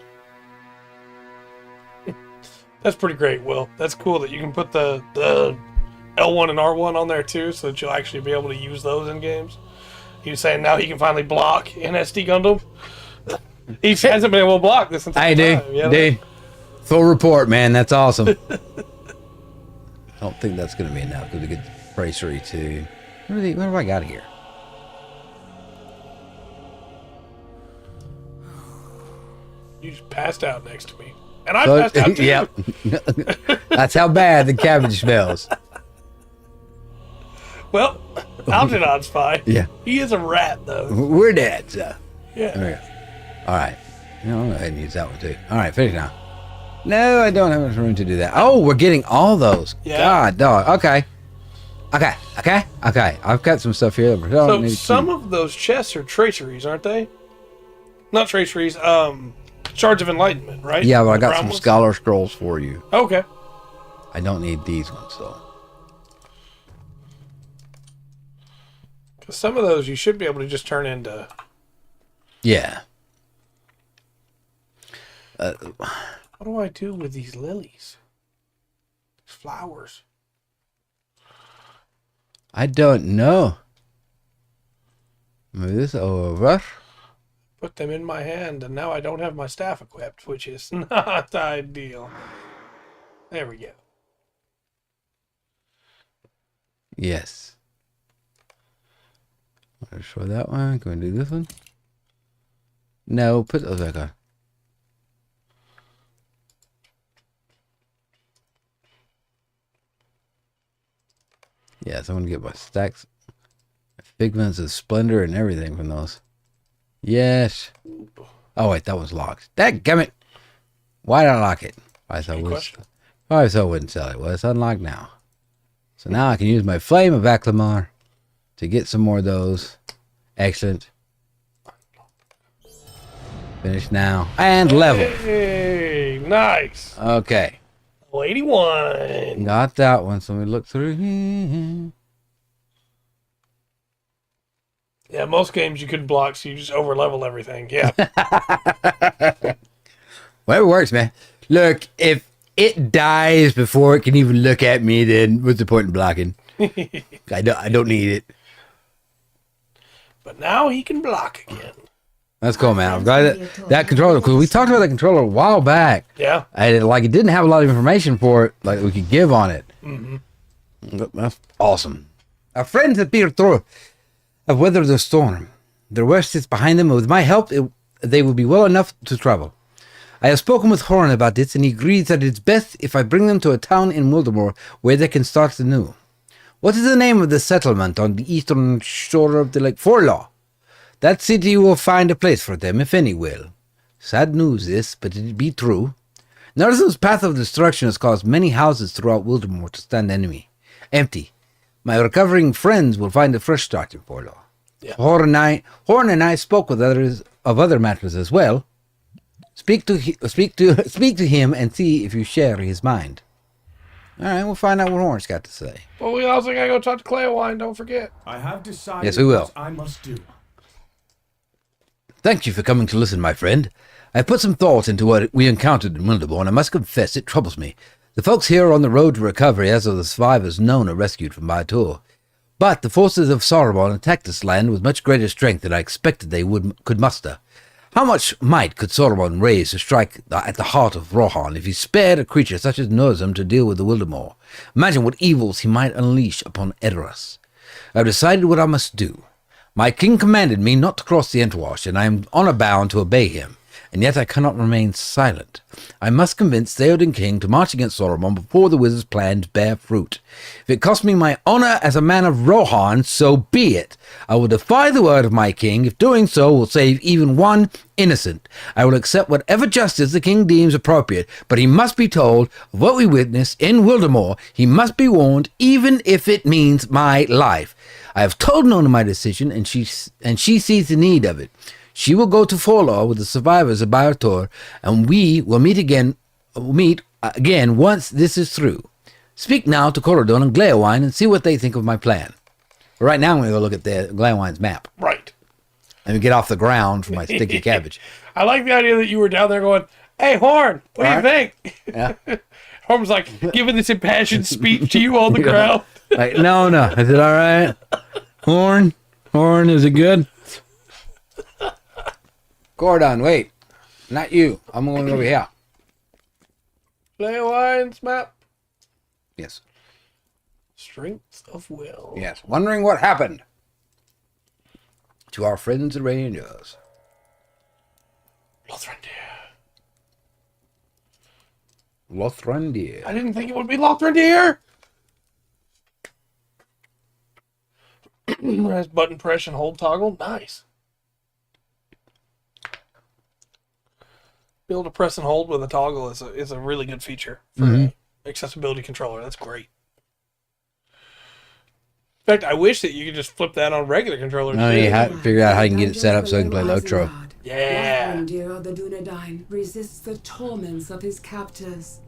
That's pretty great, Will. That's cool that you can put the L1 and R1 on there too, so that you'll actually be able to use those in games. He was saying now he can finally block in SD Gundam. He hasn't been able to block this entire time. Dude. Full report, man. That's awesome. I don't think that's going to be enough. Good to get Bracery too. What have I got here? You just passed out next to me. And I passed out too. Yep. That's how bad the cabbage smells. Well, Algernon's fine. Yeah. He is a rat, though. We're dead, so. Yeah. There we go. All right. I'll go ahead and use that one too. All right, finish now. No, I don't have enough room to do that. Oh, we're getting all those. Yeah. God, dog. Okay. I've got some stuff here. So some of those chests are traceries, aren't they? Not traceries. Shards of Enlightenment, right? Yeah, but I got brown some ones? scholar scrolls for you. Okay. I don't need these ones though. Because some of those you should be able to just turn into. Yeah. What do I do with these lilies? Flowers. I don't know. Move this over. Put them in my hand, and now I don't have my staff equipped, which is not ideal. There we go. Yes. I'll show that one. Can we do this one? No, put those back on. Yes, I'm gonna get my stacks, figments of splendor and everything from those. Yes. Oh wait, that was locked. Dadgummit! Why did I lock it? Why so I wouldn't sell it. Well, it's unlocked now. So now I can use my Flame of Acclamar to get some more of those. Excellent. Finish now. And level. Hey, nice. Okay. 81. Got that one. So let me look through here. Yeah, most games you couldn't block, so you just over level everything. Yeah. Well, it works, man. Look, if it dies before it can even look at me, then what's the point in blocking? I don't need it. But now he can block again. That's cool, man. I'm glad that controller, because we talked about that controller a while back. Yeah. And it didn't have a lot of information for it, like we could give on it. Mm-hmm. That's awesome. Our friends at Pietro have weathered the storm. Their west is behind them, and with my help, they will be well enough to travel. I have spoken with Horn about this, and he agrees that it's best if I bring them to a town in Wildemore where they can start anew. What is the name of the settlement on the eastern shore of the Lake Forlaw? That city will find a place for them, if any will. Sad news this, but it be true. Narson's path of destruction has caused many houses throughout Wildemore to stand empty. My recovering friends will find a fresh start in Forlaw. Yeah. Horn and I spoke with others of other matters as well. Speak to him and see if you share his mind. All right, we'll find out what Horn's got to say. Well, we also gotta go talk to Cleowine, don't forget. I have decided Yes, we will. what I must do. Thank you for coming to listen, my friend. I put some thought into what we encountered in Wildemore, and I must confess it troubles me. The folks here are on the road to recovery, as are the survivors known or rescued from my tour. But the forces of Saruman attacked this land with much greater strength than I expected they could muster. How much might could Saruman raise to strike at the heart of Rohan if he spared a creature such as Nurzum to deal with the Wildemore? Imagine what evils he might unleash upon Edoras. I've decided what I must do. My king commanded me not to cross the Entwash, and I am honor bound to obey him. and yet I cannot remain silent. I must convince Theoden King to march against Sauron before the wizard's plans bear fruit. If it costs me my honor as a man of Rohan, so be it. I will defy the word of my king, if doing so will save even one innocent. I will accept whatever justice the king deems appropriate, but he must be told of what we witnessed in Wildemore. He must be warned, even if it means my life. I have told Nona my decision, and she sees the need of it. She will go to Forlaw with the survivors of Barator, and we will meet again once this is through. Speak now to Corridon and Gleowine and see what they think of my plan. Right now I'm going to go look at the Gleowine's map. Right. And get off the ground from my sticky cabbage. I like the idea that you were down there going, "Hey, Horn, what do you think?" Yeah. Horn was like giving this impassioned speech to you on the ground. Like, no. Is it all right? Horn, is it good? Gordon, wait. Not you. I'm going over here. Gleowine's map. Yes. Strength of will. Yes. Wondering what happened to our friends the Rangers. Lothrandir. I didn't think it would be Lothrandir. Has button press and hold toggle. Nice. Be able to press and hold with a toggle is a really good feature for an accessibility controller. That's great. In fact, I wish that you could just flip that on regular controllers. No, you have to figure out how you can get it set up so I can play Lotro. Yeah. Lothrandir of the Dunedain resists the torments of his captors.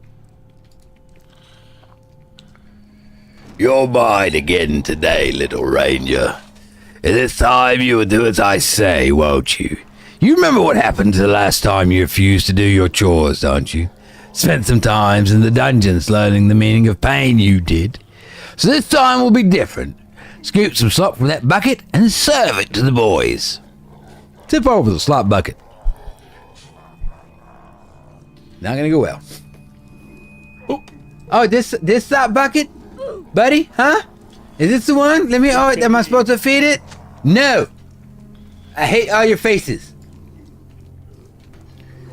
You're mine again today, little ranger. And this time you will do as I say, won't you? You remember what happened the last time you refused to do your chores, don't you? Spent some times in the dungeons learning the meaning of pain, you did. So this time will be different. Scoop some slop from that bucket and serve it to the boys. Tip over the slop bucket. Not gonna go well. Oh, this slop bucket? Buddy, huh? Is this the one? Am I supposed to feed it? No. I hate all your faces.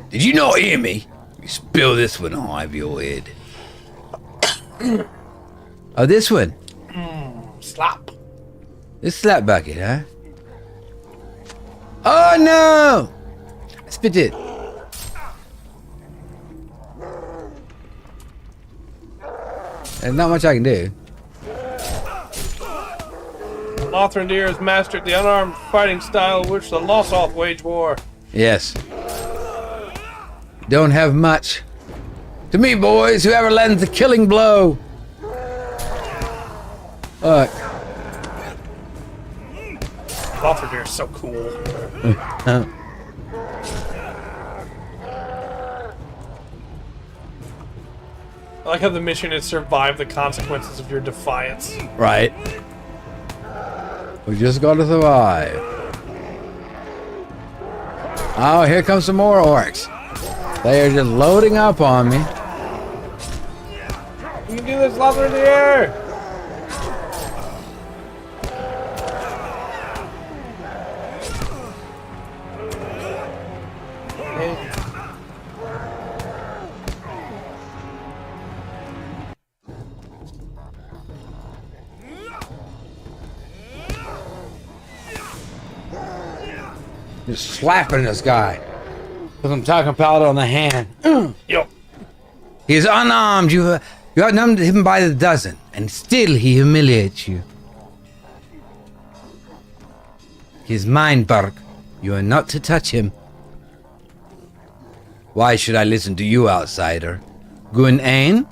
Did you not hear me? You spill this one over your head. Oh, this one. Slop. This slap bucket, huh? Oh, no! I spit it. There's not much I can do. Lothrandir has mastered the unarmed fighting style which the Lossoth wage war. Yes. Don't have much. To me, boys, whoever lends the killing blow. Look. Lothrandir is so cool. I like how the mission is survive the consequences of your defiance. Right. We just gotta survive. Oh, here comes some more orcs. They are just loading up on me. You can do this, Lothrandir! Just slapping this guy with some talcum powder on the hand. Yo. He is unarmed. You outnumbered him by the dozen, and still he humiliates you. He is mine, Burke. You are not to touch him. Why should I listen to you, outsider? Gun-Ain?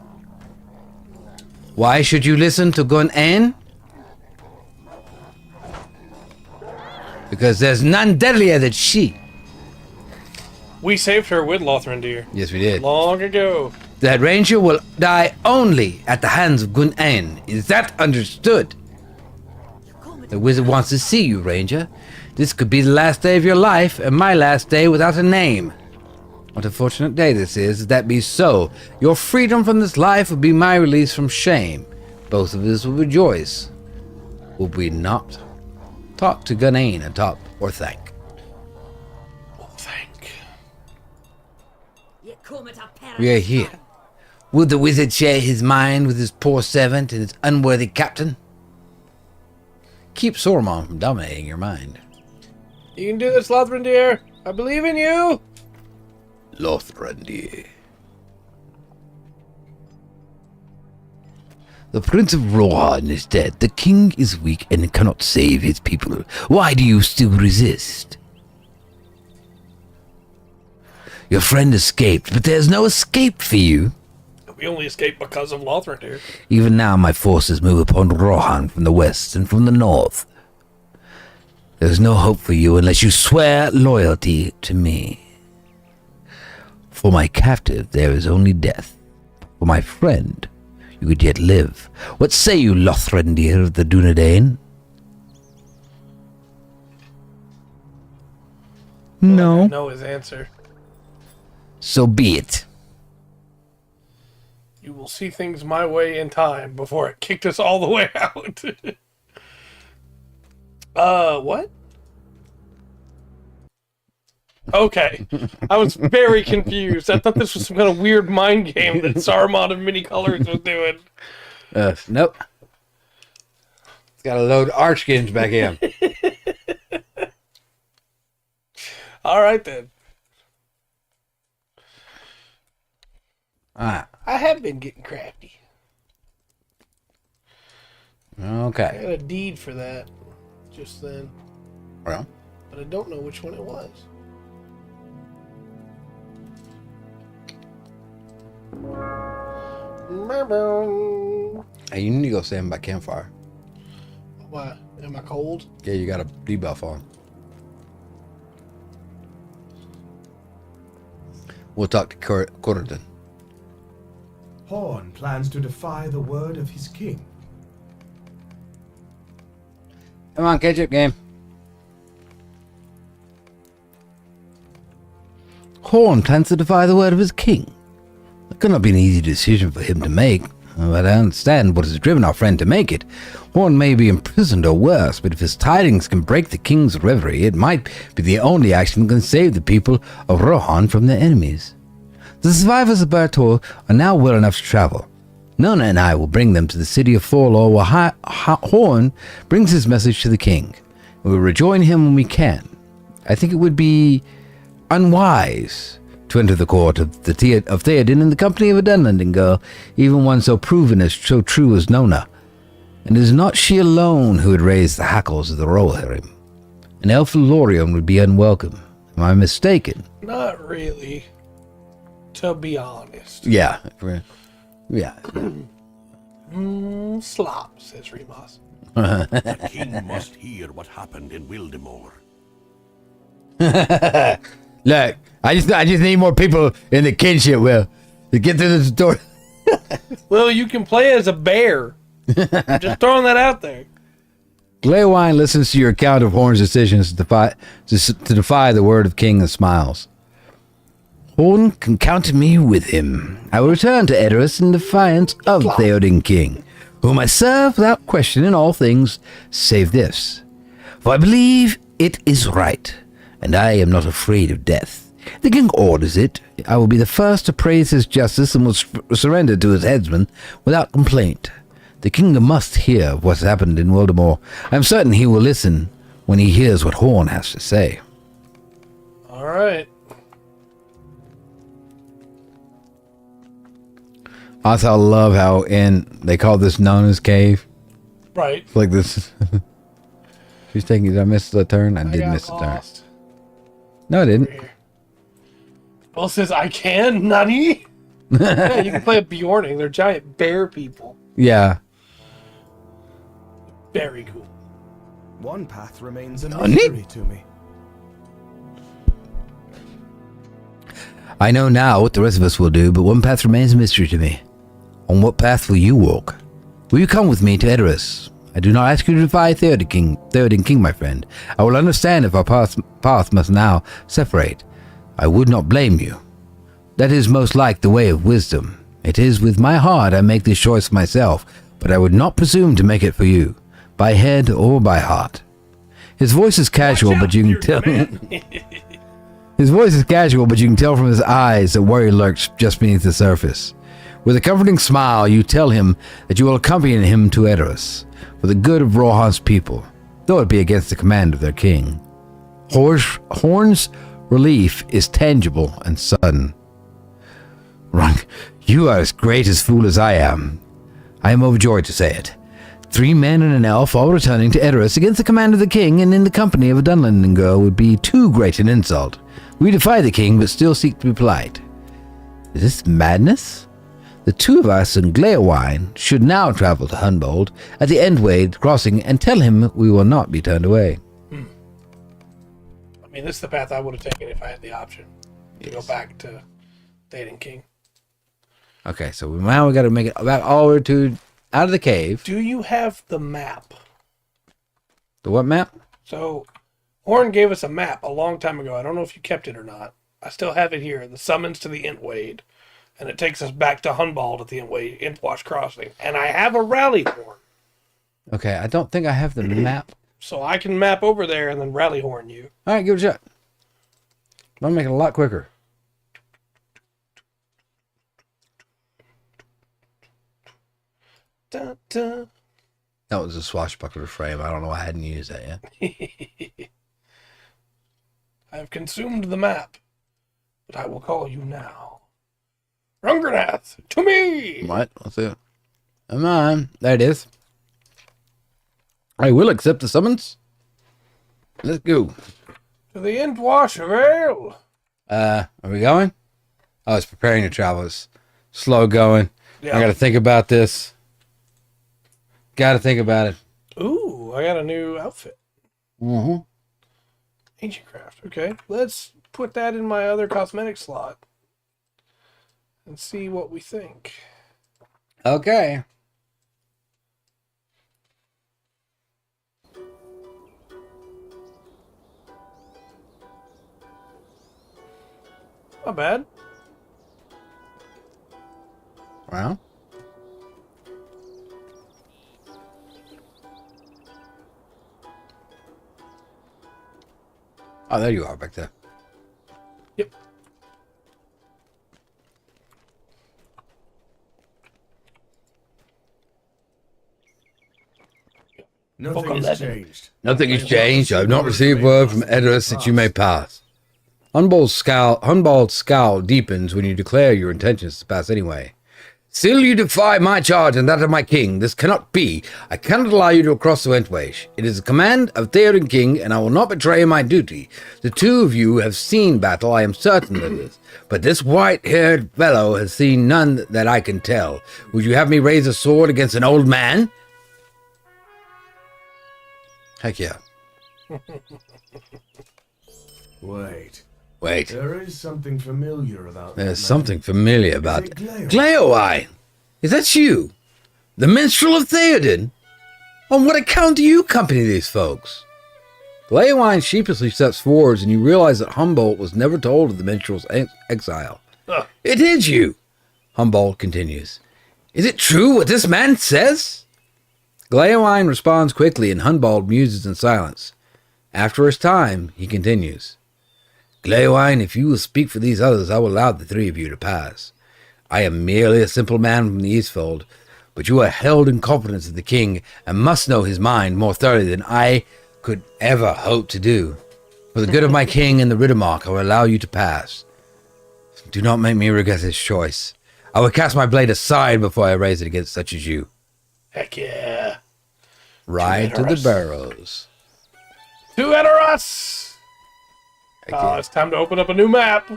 Why should you listen to Gun-Ain? Because there's none deadlier than she. We saved her with Lothrandir. Yes, we did. Long ago. That ranger will die only at the hands of Gun-Ain. Is that understood? The wizard wants to see you, ranger. This could be the last day of your life, and my last day without a name. What a fortunate day this is, if that be so. Your freedom from this life will be my release from shame. Both of us will rejoice. Will we not? Talk to Gun-Ain atop or thank. Oh, thank. We are here. Will the wizard share his mind with his poor servant and his unworthy captain? Keep Saruman from dominating your mind. You can do this, Lothrindir. I believe in you. Lothrindir. The Prince of Rohan is dead. The king is weak and cannot save his people. Why do you still resist? Your friend escaped, but there's no escape for you. We only escaped because of Lothrindir. Even now my forces move upon Rohan from the west and from the north. There's no hope for you unless you swear loyalty to me. For my captive there is only death. For my friend you could yet live. What say you, Lothrindir of the Dunedain? No. I know his answer. So be it. You will see things my way in time before it kicked us all the way out. What? Okay. I was very confused. I thought this was some kind of weird mind game that Saruman of Many Colors was doing. Nope. It's got to load Archkins back in. All right, then. Ah, I have been getting crafty. I okay. got a deed for that just then, Well, but I don't know which one it was. hey, you need to go stand by campfire. Why? Am I cold? Yeah, you got a debuff on. We'll talk to Corridon. Horn plans to defy the word of his king. Come on, catch up game. Horn plans to defy the word of his king. It could not be an easy decision for him to make, but I understand what has driven our friend to make it. Horn may be imprisoned or worse, but if his tidings can break the king's reverie, it might be the only action that can save the people of Rohan from their enemies. The survivors of Bertor are now well enough to travel. Nona and I will bring them to the city of Thorlor where Horn brings his message to the king. We will rejoin him when we can. I think it would be unwise to enter the court of Theoden in the company of a Dunlending girl, even one so proven as so true as Nona. And it is not she alone who would raise the hackles of the Rohirrim. An elf of Lorien would be unwelcome. Am I mistaken? Not really. To be honest. Yeah. Yeah. Slop, says Remus. The king must hear what happened in Wildemore. Look, I just need more people in the kinship will to get through this door. Well, you can play as a bear. Just throwing that out there. Glaywine listens to your account of Horn's decisions to defy the word of king and smiles. Horn can count me with him. I will return to Edoras in defiance of Theoden King, whom I serve without question in all things save this. For I believe it is right, and I am not afraid of death. The king orders it. I will be the first to praise his justice and will surrender to his headsman without complaint. The king must hear what has happened in Wildemore. I am certain he will listen when he hears what Horn has to say. All right. Also, I love how they call this Nona's cave. Right. It's like this. She's taking. Did I miss the turn? I did got miss the turn. lost. No, I didn't. Well, says I can, Nani. Yeah, you can play a Bjorning. They're giant bear people. Yeah. Very cool. One path remains a Nani? mystery to me. I know now what the rest of us will do, but one path remains a mystery to me. On what path will you walk? Will you come with me to Edoras? I do not ask you to defy Theoden King, my friend. I will understand if our path must now separate. I would not blame you. That is most like the way of wisdom. It is with my heart I make this choice myself, but I would not presume to make it for you, by head or by heart. His voice is casual, but you can tell. His voice is casual, but you can tell from his eyes that worry lurks just beneath the surface. With a comforting smile, you tell him that you will accompany him to Edoras for the good of Rohan's people, though it be against the command of their king. Horn's relief is tangible and sudden. Rung, you are as great a fool as I am. I am overjoyed to say it. 3 men and an elf all returning to Edoras against the command of the king and in the company of a Dunlending girl would be too great an insult. We defy the king, but still seek to be polite. Is this madness? The 2 of us and Gleowine should now travel to Hunbold at the Endwade crossing and tell him we will not be turned away. I mean, this is the path I would have taken if I had the option to go back to Théoden King. Okay, so now we got to make it back all the way to out of the cave. Do you have the map? The what map? So, Horn gave us a map a long time ago. I don't know if you kept it or not. I still have it here. The summons to the Entwade. And it takes us back to Hunbald at the Entwash Crossing. And I have a rally horn. Okay, I don't think I have the map. So I can map over there and then rally horn you. All right, give it a shot. I'm going to make it a lot quicker. Dun, dun. That was a swashbuckler frame. I don't know why I hadn't used that yet. I have consumed the map, but I will call you now. Rungernath, to me! What? Let's see it. Come on. There it is. I will accept the summons. Let's go. To the Entwash of Ale. Are we going? I was preparing to travel. It's slow going. Yeah. I got to think about this. Got to think about it. Ooh, I got a new outfit. Mm-hmm. Ancient craft. Okay, let's put that in my other cosmetic slot and see what we think. Okay. Not bad. Well. Oh, there you are back there. Yep. Nothing has changed. Nothing has changed. I have not received word from Edoras that you may pass. Hunbald's scowl deepens when you declare your intentions to pass anyway. Still you defy my charge and that of my king. This cannot be. I cannot allow you to cross the Entwash. It is a command of Théoden King, and I will not betray my duty. The 2 of you have seen battle, I am certain of this. But this white-haired fellow has seen none that I can tell. Would you have me raise a sword against an old man? Heck yeah. Wait. Wait. There is something familiar about that There's man. something familiar about it Gleowine? Gleowine. Is that you? The minstrel of Théoden? On what account do you accompany these folks? Gleowine sheepishly steps forwards, and you realize that Humboldt was never told of the minstrel's exile. It is you, Humboldt continues. Is it true what this man says? Gleowine responds quickly, and Humboldt muses in silence. After his time, he continues. Gleowine, if you will speak for these others, I will allow the 3 of you to pass. I am merely a simple man from the Eastfold, but you are held in confidence of the king and must know his mind more thoroughly than I could ever hope to do. For the good of my king and the Riddermark, I will allow you to pass. Do not make me regret this choice. I will cast my blade aside before I raise it against such as you. Heck yeah. Ride to the barrows. To Edoras! Yeah. It's time to open up a new map.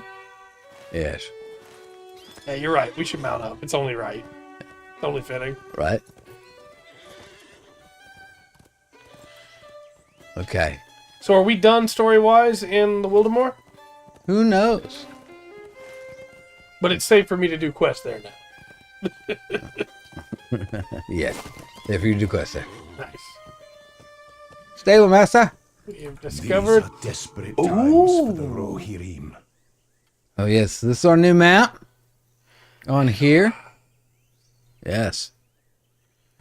Yes. Yeah, you're right. We should mount up. It's only right. It's only fitting. Right. Okay. So are we done story-wise in the Wildemore? Who knows? But it's safe for me to do quests there now. Yes. If you do quest there. Nice. Stable master. We have These discovered... are desperate times for the Rohirrim. Oh yes, this is our new map. On here. Yes.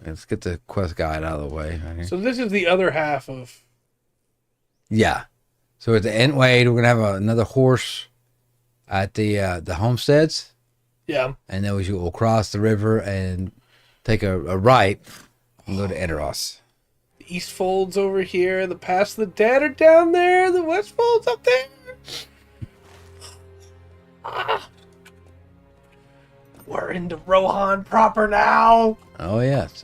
Let's get the quest guide out of the way. Right here. So this is the other half of... Yeah. So at the end, wait, we're gonna have another horse at the homesteads, Yeah. and then we'll cross the river and take a right and go to Edoras. The East Folds over here. The Past of the Dead are down there. The West Folds up there. Ah. We're into Rohan proper now. Oh yes.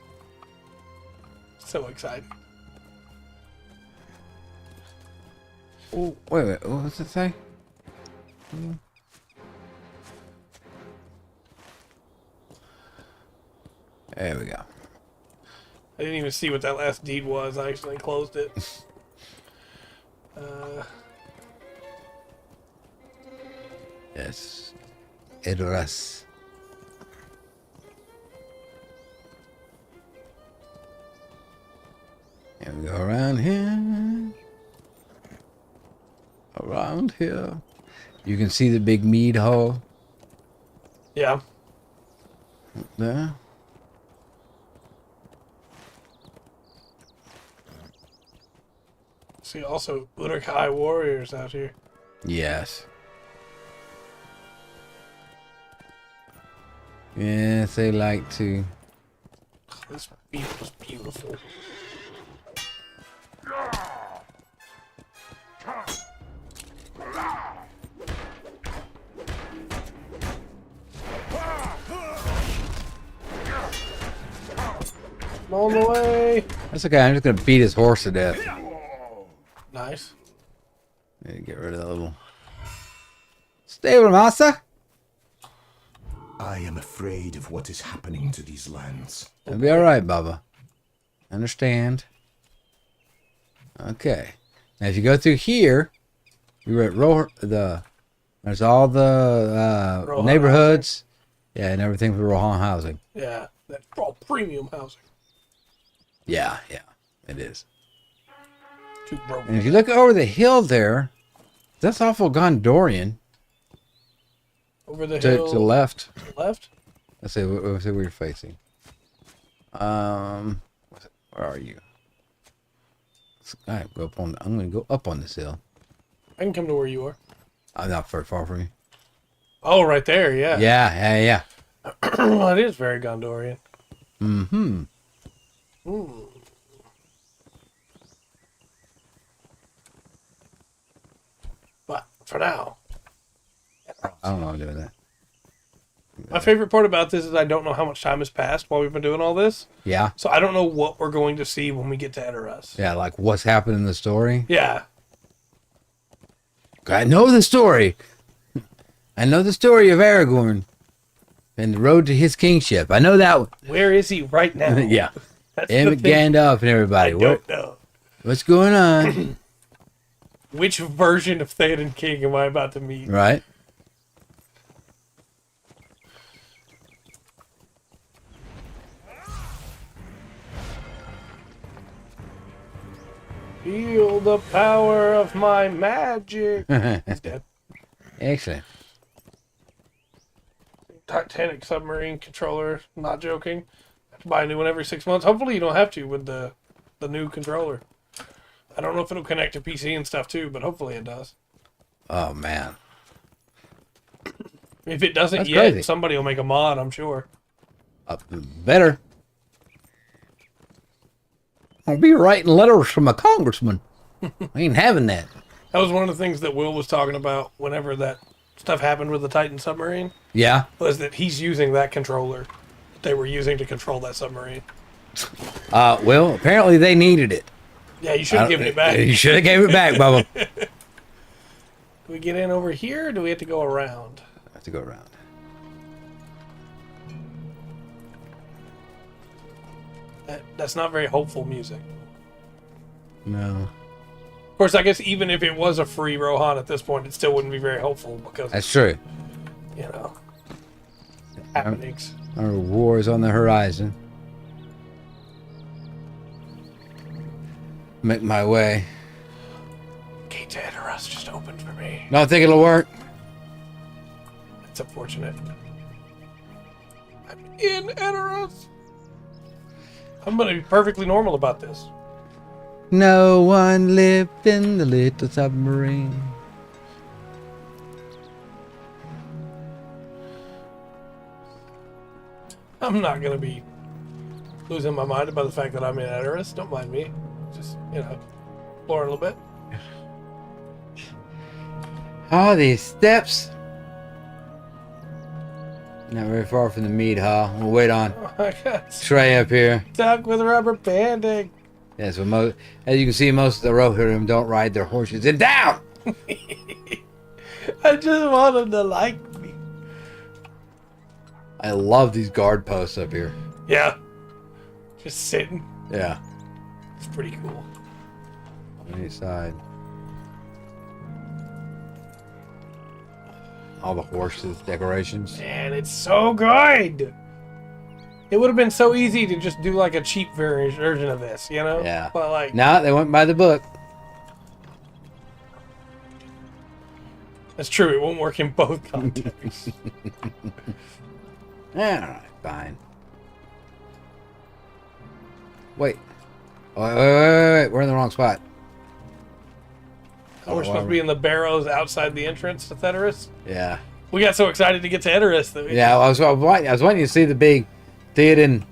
So excited. Oh, wait, what does it say? There we go. I didn't even see what that last deed was. I actually closed it. Yes. Edoras. And we go around here. Around here. You can see the big mead hall Yeah. there. See, also Uruk-hai warriors out here. Yes. Yes, they like to. This beef was beautiful. I'm on the way. That's okay. I'm just gonna beat his horse to death. Nice. Need to get rid of that little stable master. I am afraid of what is happening to these lands. It'll be all right, Bubba. Understand. Okay. Now, if you go through here, you're at there's all the Rohan neighborhoods, yeah, and everything for Rohan housing. Yeah, that's all premium housing. Yeah, it is. Too broke. And if you look over the hill there, that's awful Gondorian. Over the To hill. the left. To the left? Let's see where you're facing. Where are you? All right, I'm going to go up on this hill. I can come to where you are. I'm not very far from you. Oh, right there, yeah. Yeah. Well, it is very Gondorian. Mm-hmm. But for now, I don't know how I'm doing that. my favorite part about this is I don't know how much time has passed while we've been doing all this. Yeah. So I don't know what we're going to see when we get to Edoras. Yeah, like what's happened in the story. Yeah. I know the story. I know the story of Aragorn and the road to his kingship. I know that one. Where is he right now? Yeah. That's And the thing. Gandalf and I everybody. don't know. What's going on? Which version of Theoden King am I about to meet? Right? Feel the power of my magic. He's dead. Excellent. Titanic submarine controller. Not joking. Have to buy a new one every 6 months. Hopefully you don't have to with the new controller. I don't know if it'll connect to PC and stuff too, but hopefully it does. Oh, man. If it doesn't That's yet, crazy. somebody will make a mod, I'm sure. Better. I'll be writing letters from a congressman. I ain't having that. That was one of the things that Will was talking about whenever that stuff happened with the Titan submarine, Yeah. was that he's using that controller that they were using to control that submarine. Well, apparently they needed it. Yeah, you should have given it back. You should have gave it back, Bubba. Do we get in over here, or do we have to go around? I have to go around. That's not very hopeful music. No. Of course, I guess even if it was a free Rohan at this point, it still wouldn't be very hopeful because, That's true. you know, happenings. Our war is on the horizon. Make my way. Gate to Edoras just opened for me. Don't think it'll work. That's unfortunate. I'm in Edoras. I'm gonna be perfectly normal about this. No one lived in the little submarine. I'm not gonna be losing my mind about the fact that I'm in Edoras. Don't mind me. Just, explore a little bit. Oh, these steps. Not very far from the meat hall. We'll wait on Oh my God. Trey up here. Stuck with rubber banding. Yeah, so as you can see, most of the Rohirrim don't ride their horses. And down! I just want them to like me. I love these guard posts up here. Yeah. Just sitting. Yeah. It's pretty cool. On any side. All the horses, decorations. Man, it's so good. It would have been so easy to just do like a cheap version of this, Yeah. But like, No, they went by the book. that's true. It won't work in both contexts. Alright, fine. Wait. Wait. We're in the wrong spot. We're supposed to be in the barrows outside the entrance to Theteris. Yeah. We got so excited to get to Edoras that we Yeah, I was wanting to see the big Theoden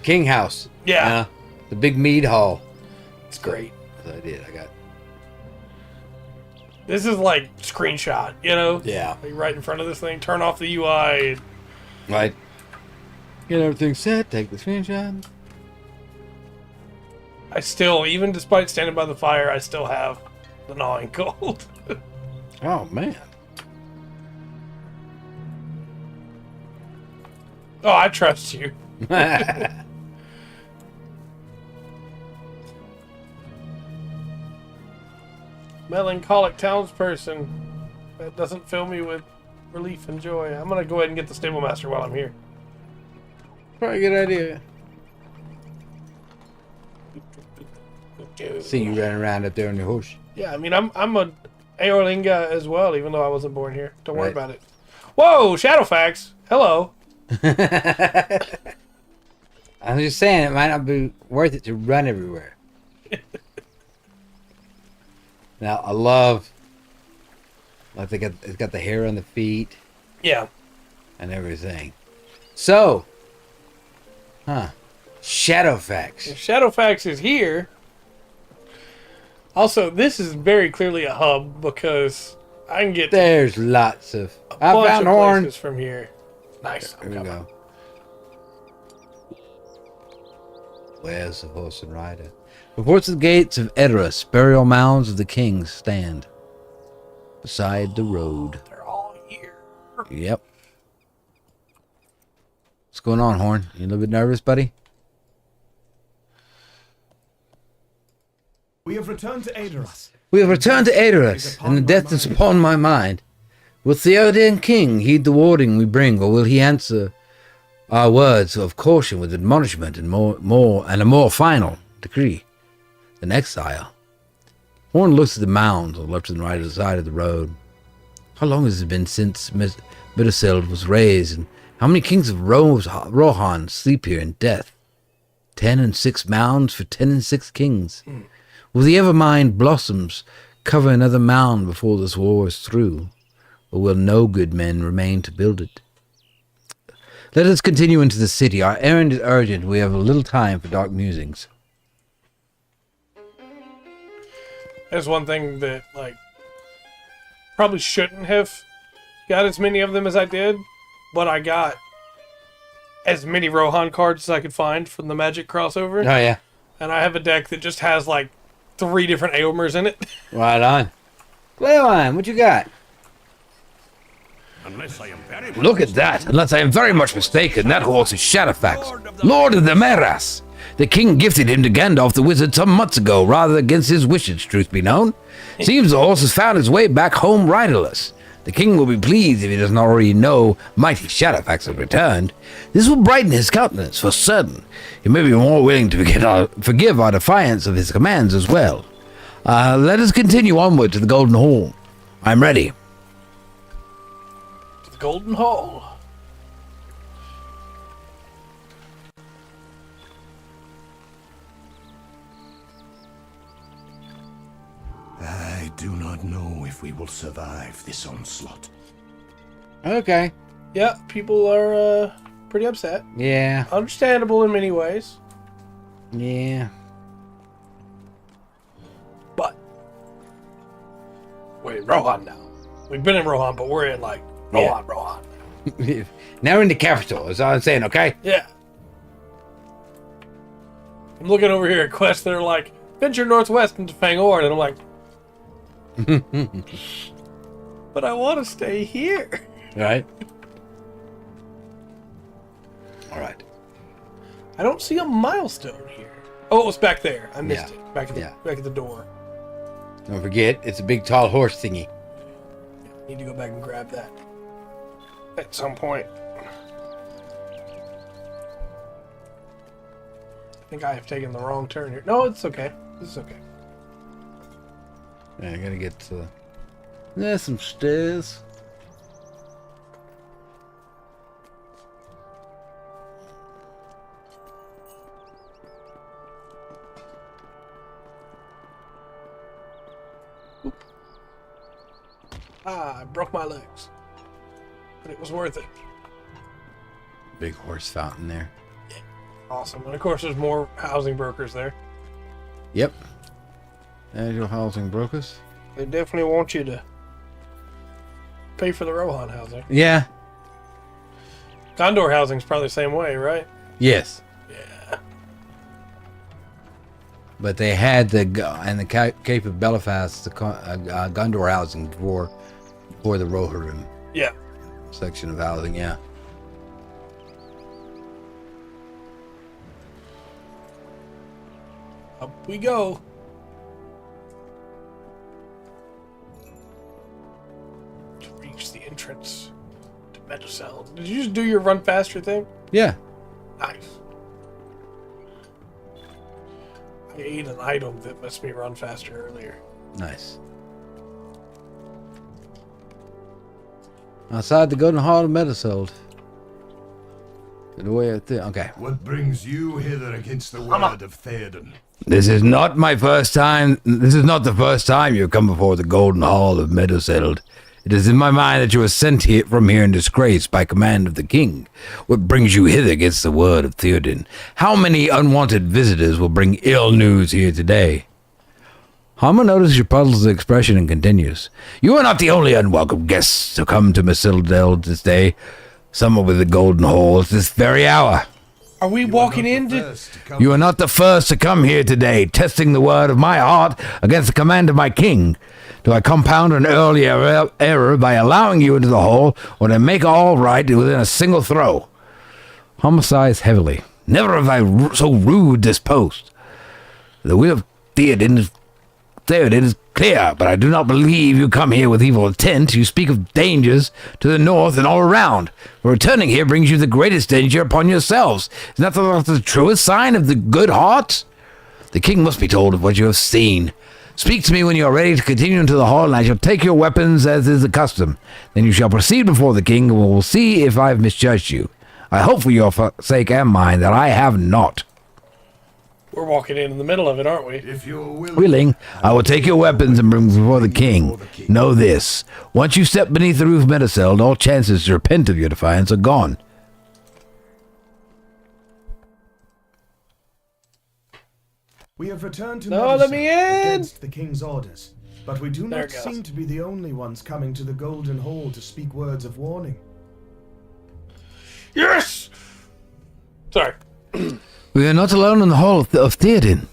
King House. Yeah. The big mead hall. It's great. So I did. I got. This is like screenshot, Yeah. Like right in front of this thing. Turn off the UI. Right. Get everything set. Take the screenshot. I still, even despite standing by the fire, I still have the gnawing cold. Oh man. Oh, I trust you. Melancholic townsperson. That doesn't fill me with relief and joy. I'm gonna go ahead and get the stable master while I'm here. Probably a good idea. See you running around up there on your horse. Yeah, I mean, I'm a Aorlinga as well, even though I wasn't born here. Don't worry Right. about it. Whoa, Shadowfax. Hello. I'm just saying it might not be worth it to run everywhere. Now I love like it's got the hair on the feet Yeah. and everything. So, Shadowfax. If Shadowfax is here. Also, this is very clearly a hub because I can get There's lots of. I bunch found of horn. places from here. Nice. Here we go. Where's the horse and rider? Before the gates of Edoras, burial mounds of the kings stand beside the road. They're all here. Yep. What's going on, Horn? You a little bit nervous, buddy? We have returned to Aedoras. We have returned to Edoras, and the death is upon my mind. Will Theoden King heed the warning we bring, or will he answer our words of caution with admonishment and a more final decree? Than exile. Horn looks at the mounds on the left and right side of the road. How long has it been since Middleseld was raised, and how many kings of Rohan sleep here in death? 10 and 6 mounds for 10 and 6 kings. Will the Evermind blossoms cover another mound before this war is through, or will no good men remain to build it? Let us continue into the city. Our errand is urgent. We have a little time for dark musings. There's one thing that, probably shouldn't have got as many of them as I did, but I got as many Rohan cards as I could find from the Magic crossover. Oh, yeah. And I have a deck that just has, 3 different Aomers in it. Right on. Clearline, what you got? Unless I am very Look at that. Unless I am very much mistaken, that horse is Shadowfax, Lord of the Meras. The king gifted him to Gandalf the wizard some months ago, rather against his wishes, truth be known. Seems the horse has found his way back home riderless. The king will be pleased if he doesn't already know mighty Shadowfax has returned. This will brighten his countenance for certain. He may be more willing to forgive our defiance of his commands as well. Let us continue onward to the Golden Hall. I'm ready. The Golden Hall. if we will survive this onslaught. Okay. Yeah, people are pretty upset. Yeah. Understandable in many ways. Yeah. But we're in Rohan now. We've been in Rohan, but we're in like Rohan. Now we're in the capital, is all I'm saying, okay? Yeah. I'm looking over here at quests that are like, venture northwest into Fangorn, and I'm like, but I want to stay here. Right. Alright. I don't see a milestone here. Oh, it was back there. I missed it. Back at the door. Don't forget, it's a big tall horse thingy. Need to go back and grab that at some point. I think I have taken the wrong turn here. No, it's okay. This is okay. Yeah, I gotta get to... There's some stairs. I broke my legs. But it was worth it. Big horse fountain there. Awesome. And of course there's more housing brokers there. Yep. There's your housing brokers. They definitely want you to pay for the Rohan housing. Yeah. Gondor housing's probably the same way, right? Yes. Yeah. But they had the Cape of Belfast, the Gondor housing for the Rohirrim Yeah. section of housing, yeah. Up we go. To reach the entrance to Medusel. Did you just do your run faster thing? Yeah. Nice. I ate an item that lets me run faster earlier. Nice. Outside the Golden Hall of Meduseld. The way I think. Okay. What brings you hither against the word of Theoden? This is not my first time. This is not the first time you've come before the Golden Hall of Meadowseld. It is in my mind that you were sent here from here in disgrace by command of the king. What brings you hither against the word of Theoden? How many unwanted visitors will bring ill news here today? Hama notices your puzzled expression and continues. You are not the only unwelcome guests to come to Mesildeld this day. Some are with the Golden Hall at this very hour. Are we walking into... You are not the first to come here today, testing the word of my heart against the command of my king. Do I compound an earlier error by allowing you into the hall, or to make all right within a single throw? Hama sighs heavily. Never have I so rude this post. The will of Theoden is clear, but I do not believe you come here with evil intent. You speak of dangers to the north and all around. Returning here brings you the greatest danger upon yourselves. Is that the truest sign of the good heart? The king must be told of what you have seen. Speak to me when you are ready to continue into the hall, and I shall take your weapons as is the custom. Then you shall proceed before the king, and we will see if I have misjudged you. I hope for your sake and mine that I have not. We're walking in the middle of it, aren't we? If you're Willing, I will take your weapons and bring them before the king. Know this. Once you step beneath the roof of Meduseld, all chances to repent of your defiance are gone. We have returned to No, let me in! against the king's orders, but we do There not it goes. seem to be the only ones coming to the Golden Hall to speak words of warning. Yes! Sorry. We are not alone in the hall of Theoden.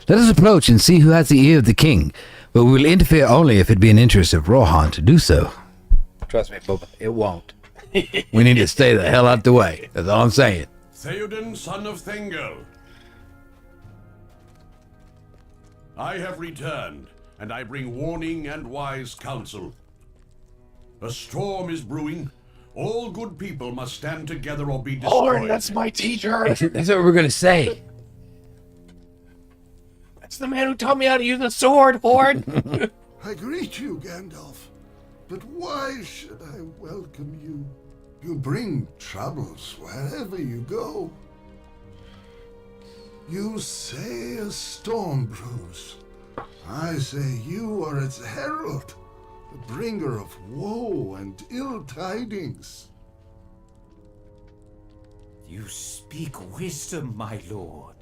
Let us approach and see who has the ear of the king, but we will interfere only if it be in interest of Rohan to do so. Trust me, Bubba, it won't. We need to stay the hell out the way. That's all I'm saying. Theoden, son of Thengel. I have returned, and I bring warning and wise counsel. A storm is brewing. All good people must stand together or be destroyed. that's my teacher. That's what we're gonna say. That's the man who taught me how to use the sword, Horde. I greet you, Gandalf. But why should I welcome you? You bring troubles wherever you go. You say a storm brews. I say you are its herald. a bringer of woe and ill tidings. You speak wisdom, my lord.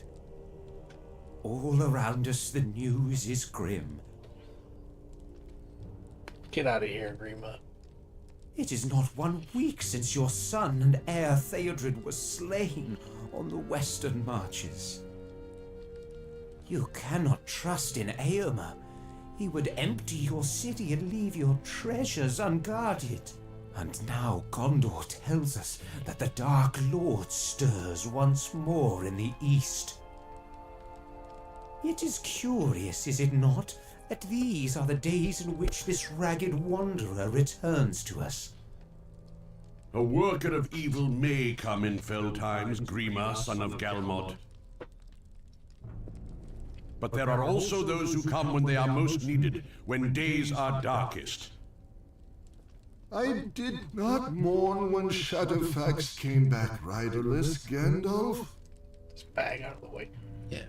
All around us the news is grim. Get out of here, Grima. It is not 1 week since your son and heir Theodred was slain on the western marches. You cannot trust in Aomer. He would empty your city and leave your treasures unguarded. And now Gondor tells us that the Dark Lord stirs once more in the east. It is curious, is it not, that these are the days in which this ragged wanderer returns to us. A worker of evil may come in fell times, Grima, son of Galmod. But there are also those who come when they are most needed, when days are darkest. I did not mourn when Shadowfax came back riderless, Gandalf. This bag out of the way. Yeah.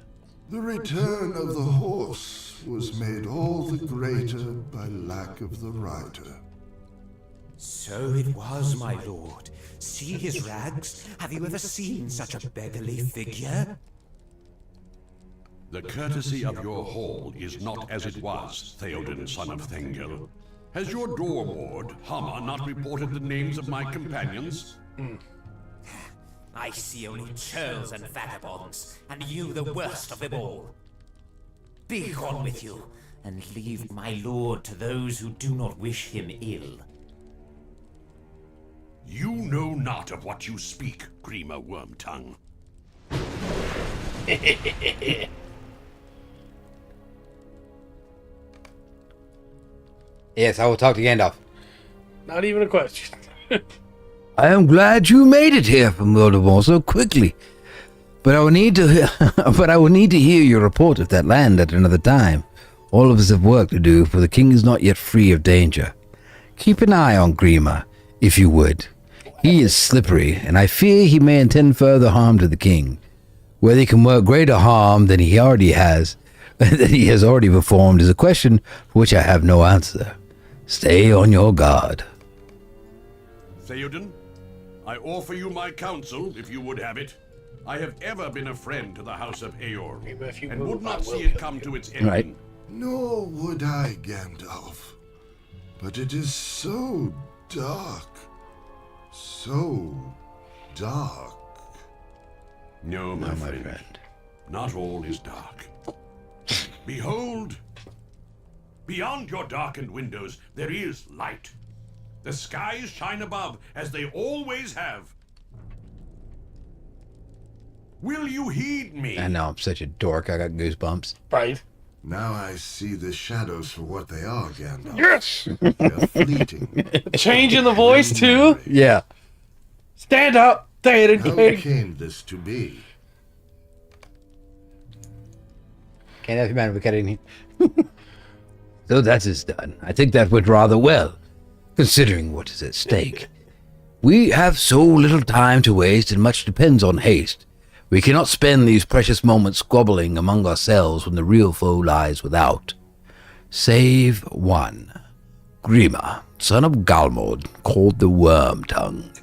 The return of the horse was made all the greater by lack of the rider. So it was, my lord. See his rags? Have you ever seen such a beggarly figure? The courtesy of your hall is not as it was, Theoden, son of Thengel. Has your door ward, Hama, not reported the names of my companions? I see only churls and vagabonds, and you the worst of them all. Be gone with you, and leave my lord to those who do not wish him ill. You know not of what you speak, Grima Wormtongue. Yes, I will talk to Gandalf. Not even a question. I am glad you made it here from Mordor so quickly. But I will need to hear your report of that land at another time. All of us have work to do, for the king is not yet free of danger. Keep an eye on Grima, if you would. He is slippery, and I fear he may intend further harm to the king. Whether he can work greater harm than he has already performed is a question for which I have no answer. Stay on your guard. Theoden, I offer you my counsel, if you would have it. I have ever been a friend to the House of Eorl, If you and move, would not I will see it kill come you. to its ending. Right. Nor would I, Gandalf. But it is so dark. So dark. No, my friend. Not all is dark. Behold, beyond your darkened windows, there is light. The skies shine above, as they always have. Will you heed me? I know, I'm such a dork. I got goosebumps. Right. Now I see the shadows for what they are, Gandalf. Yes! They're fleeting. Changing the voice, too? Yeah. Stand up! Say it How again. came this to be? Can't have you mind if we cut it in here. So that is done. I think that went rather well, considering what is at stake. We have so little time to waste, and much depends on haste. We cannot spend these precious moments squabbling among ourselves when the real foe lies without. Save one. Grima, son of Galmod, called the Wormtongue.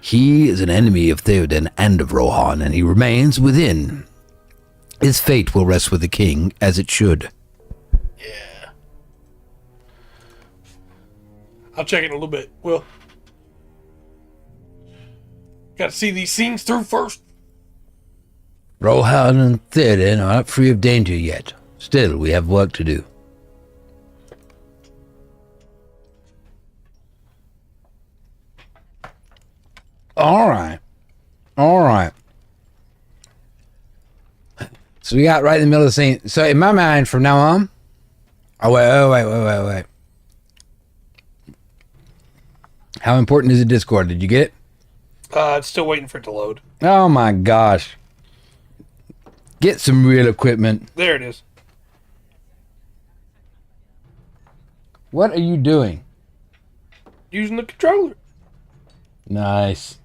He is an enemy of Theoden and of Rohan, and he remains within. His fate will rest with the king, as it should. Yeah. I'll check it in a little bit. Well, gotta see these scenes through first. Rohan and Theoden are not free of danger yet. Still, we have work to do. All right. So we got right in the middle of the scene. So in my mind, from now on, wait. How important is the Discord? Did you get it? It's still waiting for it to load. Oh my gosh. Get some real equipment. There it is. What are you doing? Using the controller. Nice.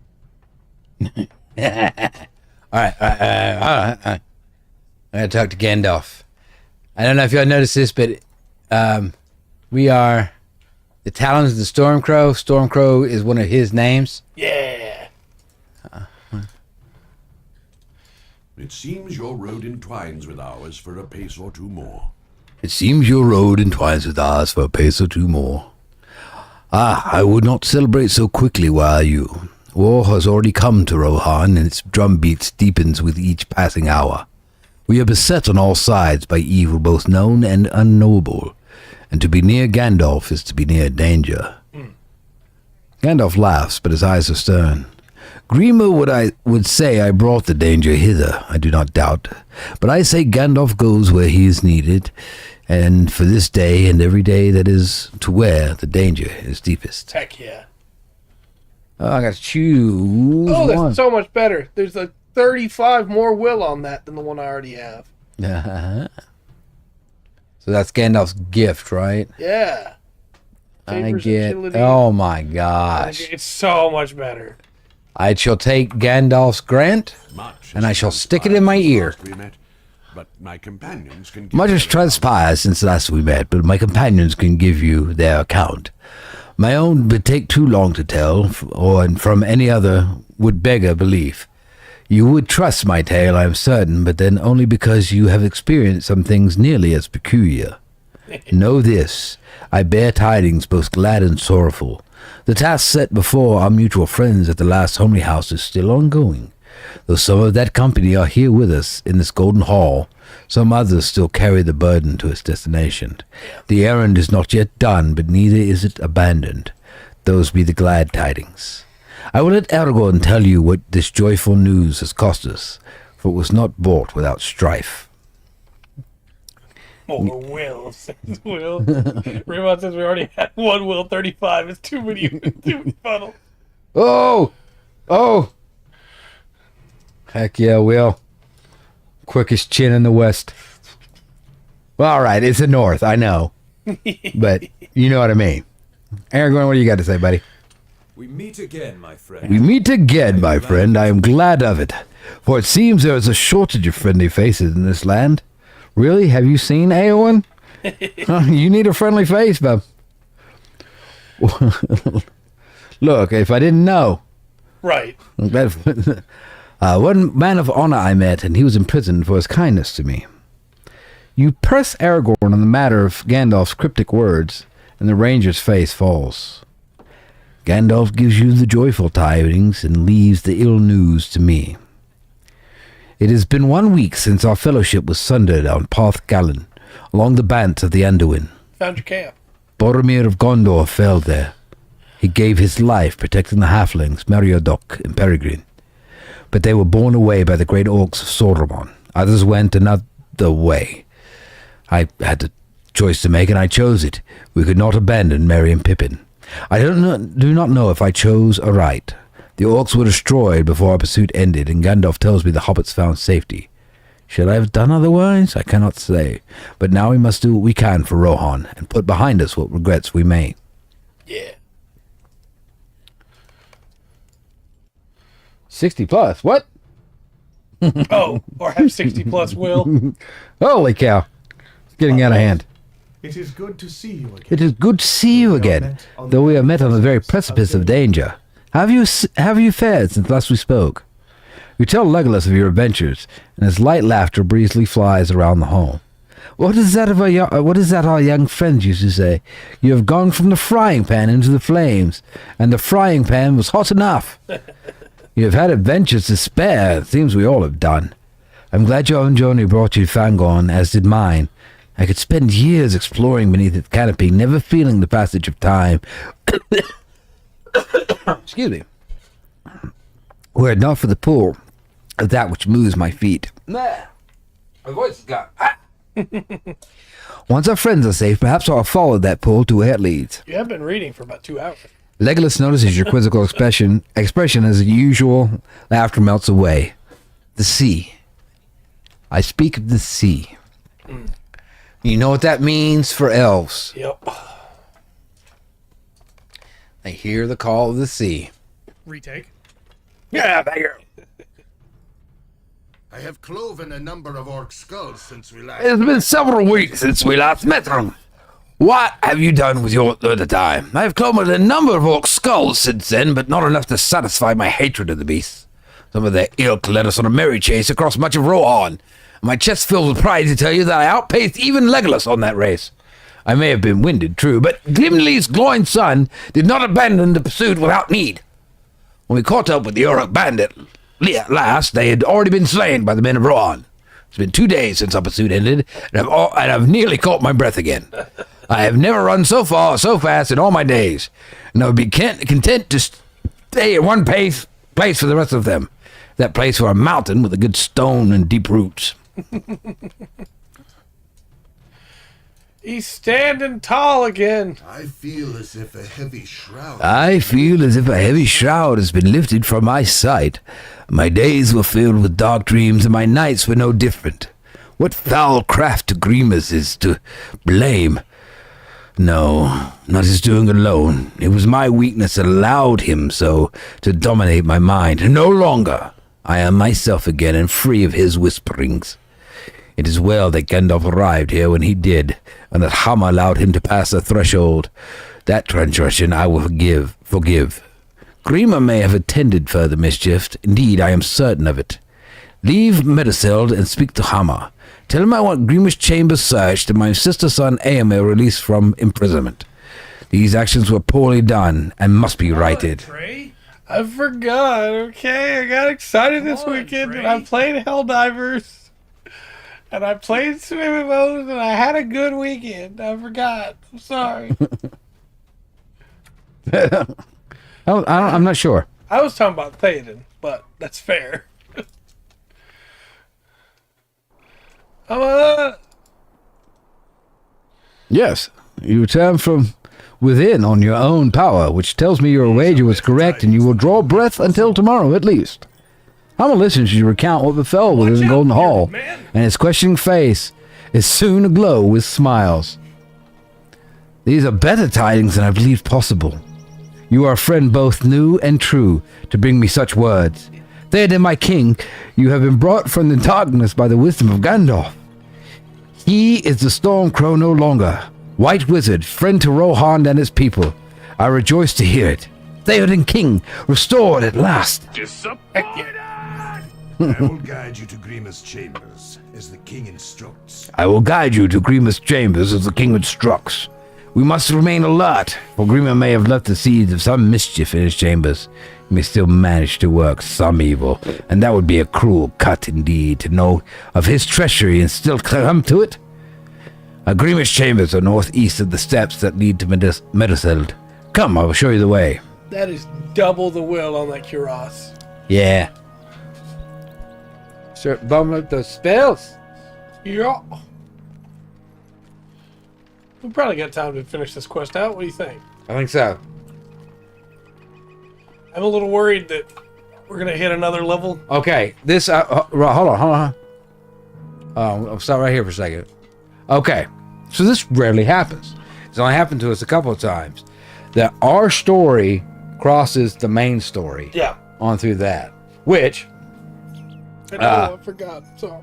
All right. I gotta talk to Gandalf. I don't know if y'all noticed this, but we are The Talons of the Stormcrow. Stormcrow is one of his names. Yeah. It seems your road entwines with ours for a pace or two more. It seems your road entwines with ours for a pace or two more. Ah, I would not celebrate so quickly, were you. War has already come to Rohan, and its drumbeats deepens with each passing hour. We are beset on all sides by evil both known and unknowable, and to be near Gandalf is to be near danger. Gandalf laughs, but his eyes are stern. Grima would say I brought the danger hither, I do not doubt. But I say Gandalf goes where he is needed, and for this day and every day that is to where the danger is deepest. Heck yeah. Oh, I got to choose Oh, that's one. so much better. There's like 35 more will on that than the one I already have. So that's Gandalf's gift, right? Yeah. I Papers, get... agility. Oh, my gosh. It's so much better. I shall take Gandalf's grant, Much and I has shall stick it transpired in my since ear. last we met, but my companions can give Much has their transpired since last we met, but my companions can give you their account. My own would take too long to tell, and from any other would beg a belief. You would trust my tale, I am certain, but then only because you have experienced some things nearly as peculiar. Know this, I bear tidings both glad and sorrowful. The task set before our mutual friends at the last homely house is still ongoing. Though some of that company are here with us in this golden hall, some others still carry the burden to its destination. The errand is not yet done, but neither is it abandoned. Those be the glad tidings. I will let Aragorn tell you what this joyful news has cost us, for it was not bought without strife. More wills. Will. Remon says we already had one will 35. It's too many funnel. Oh! Oh! Heck yeah, Will. Quickest chin in the West. Well, all right, it's the North, I know. But you know what I mean. Aragorn, what do you got to say, buddy? We meet again, my friend. We meet again, my friend. I am glad of it, for it seems there is a shortage of friendly faces in this land. Really? Have you seen Eowyn? You need a friendly face, bub. Look, if I didn't know. Right. One man of honor I met, and he was imprisoned for his kindness to me. You press Aragorn on the matter of Gandalf's cryptic words, and the ranger's face falls. Gandalf gives you the joyful tidings and leaves the ill news to me. It has been 1 week since our fellowship was sundered on Parth Galen, along the banks of the Anduin. Found your camp. Boromir of Gondor fell there. He gave his life protecting the halflings, Meriadoc and Peregrine. But they were borne away by the great orcs of Sauron. Others went another way. I had a choice to make, and I chose it. We could not abandon Merry and Pippin. I do not know if I chose aright. The orcs were destroyed before our pursuit ended, and Gandalf tells me the hobbits found safety. Should I have done otherwise? I cannot say. But now we must do what we can for Rohan, and put behind us what regrets we may. Yeah. 60 plus. What? Oh, or have 60 plus will. Holy cow. It's getting out of hand. It is good to see you again. It is good to see you again, though we are met on the very precipice of danger. How have you fared since last we spoke? You tell Legolas of your adventures, and his light laughter breezily flies around the hall. What is that our young friends used to say? You have gone from the frying pan into the flames, and the frying pan was hot enough. You have had adventures to spare. It seems we all have done. I'm glad your own journey brought you to Fangorn, as did mine. I could spend years exploring beneath its canopy, never feeling the passage of time. Excuse me. Were it not for the pull of that which moves my feet. My voice is gone. Once our friends are safe, perhaps I'll follow that pull to where it leads. You have been reading for about 2 hours. Legolas notices your quizzical expression as usual. Laughter melts away. The sea. I speak of the sea. You know what that means for elves. Yep. They hear the call of the sea. Retake. Yeah, thank you. I have cloven a number of orc skulls since we last. It has been several weeks since we last met them. What have you done with your third time? I have clobbered a number of orc skulls since then, but not enough to satisfy my hatred of the beasts. Some of their ilk led us on a merry chase across much of Rohan. My chest fills with pride to tell you that I outpaced even Legolas on that race. I may have been winded, true, but Gimli's glowing son did not abandon the pursuit without need. When we caught up with the Uruk bandit at last, they had already been slain by the men of Rohan. It's been 2 days since our pursuit ended, and I've nearly caught my breath again. I have never run so far or so fast in all my days, and I would be content to stay at one place for the rest of them. That place for a mountain with a good stone and deep roots. He's standing tall again. I feel as if a heavy shroud. Has been lifted from my sight. My days were filled with dark dreams, and my nights were no different. What foul craft Grimace is to blame? No, not his doing alone. It was my weakness that allowed him so to dominate my mind. No longer. I am myself again and free of his whisperings. It is well that Gandalf arrived here when he did, and that Hama allowed him to pass the threshold. That transgression I will forgive. Grima may have attended further mischief. Indeed, I am certain of it. Leave Meduseld and speak to Hama. Tell him I want Grima's chamber searched and my sister son Éomer released from imprisonment. These actions were poorly done and must be righted. Trey? I forgot, okay? I got excited this weekend and I played Helldivers. And I played some MMOs and I had a good weekend. I forgot. I'm sorry. I'm not sure. I was talking about Theoden, but that's fair. Yes, you return from within on your own power, which tells me your wager was correct and you will draw breath until tomorrow at least. I'm going to listen to you recount what befell within the Golden Hall, and his questioning face is soon aglow with smiles. These are better tidings than I believed possible. You are a friend both new and true to bring me such words. Theoden, my king, you have been brought from the darkness by the wisdom of Gandalf. He is the Stormcrow no longer. White Wizard, friend to Rohan and his people. I rejoice to hear it. Theoden King, restored at last. I will guide you to Grima's chambers, as the king instructs. We must remain alert, for Grima may have left the seeds of some mischief in his chambers. He may still manage to work some evil, and that would be a cruel cut indeed, to know of his treachery and still come to it. Grima's chambers are northeast of the steps that lead to Meduseld. Come, I will show you the way. That is double the will on that Cuirass. Yeah. Start bumming up those spells. Yeah. We probably got time to finish this quest out. What do you think? I think so. I'm a little worried that we're going to hit another level. Okay, this, hold on. I'll stop right here for a second. Okay, so this rarely happens. It's only happened to us a couple of times. That our story crosses the main story. Yeah. On through that. Which... I forgot. Sorry.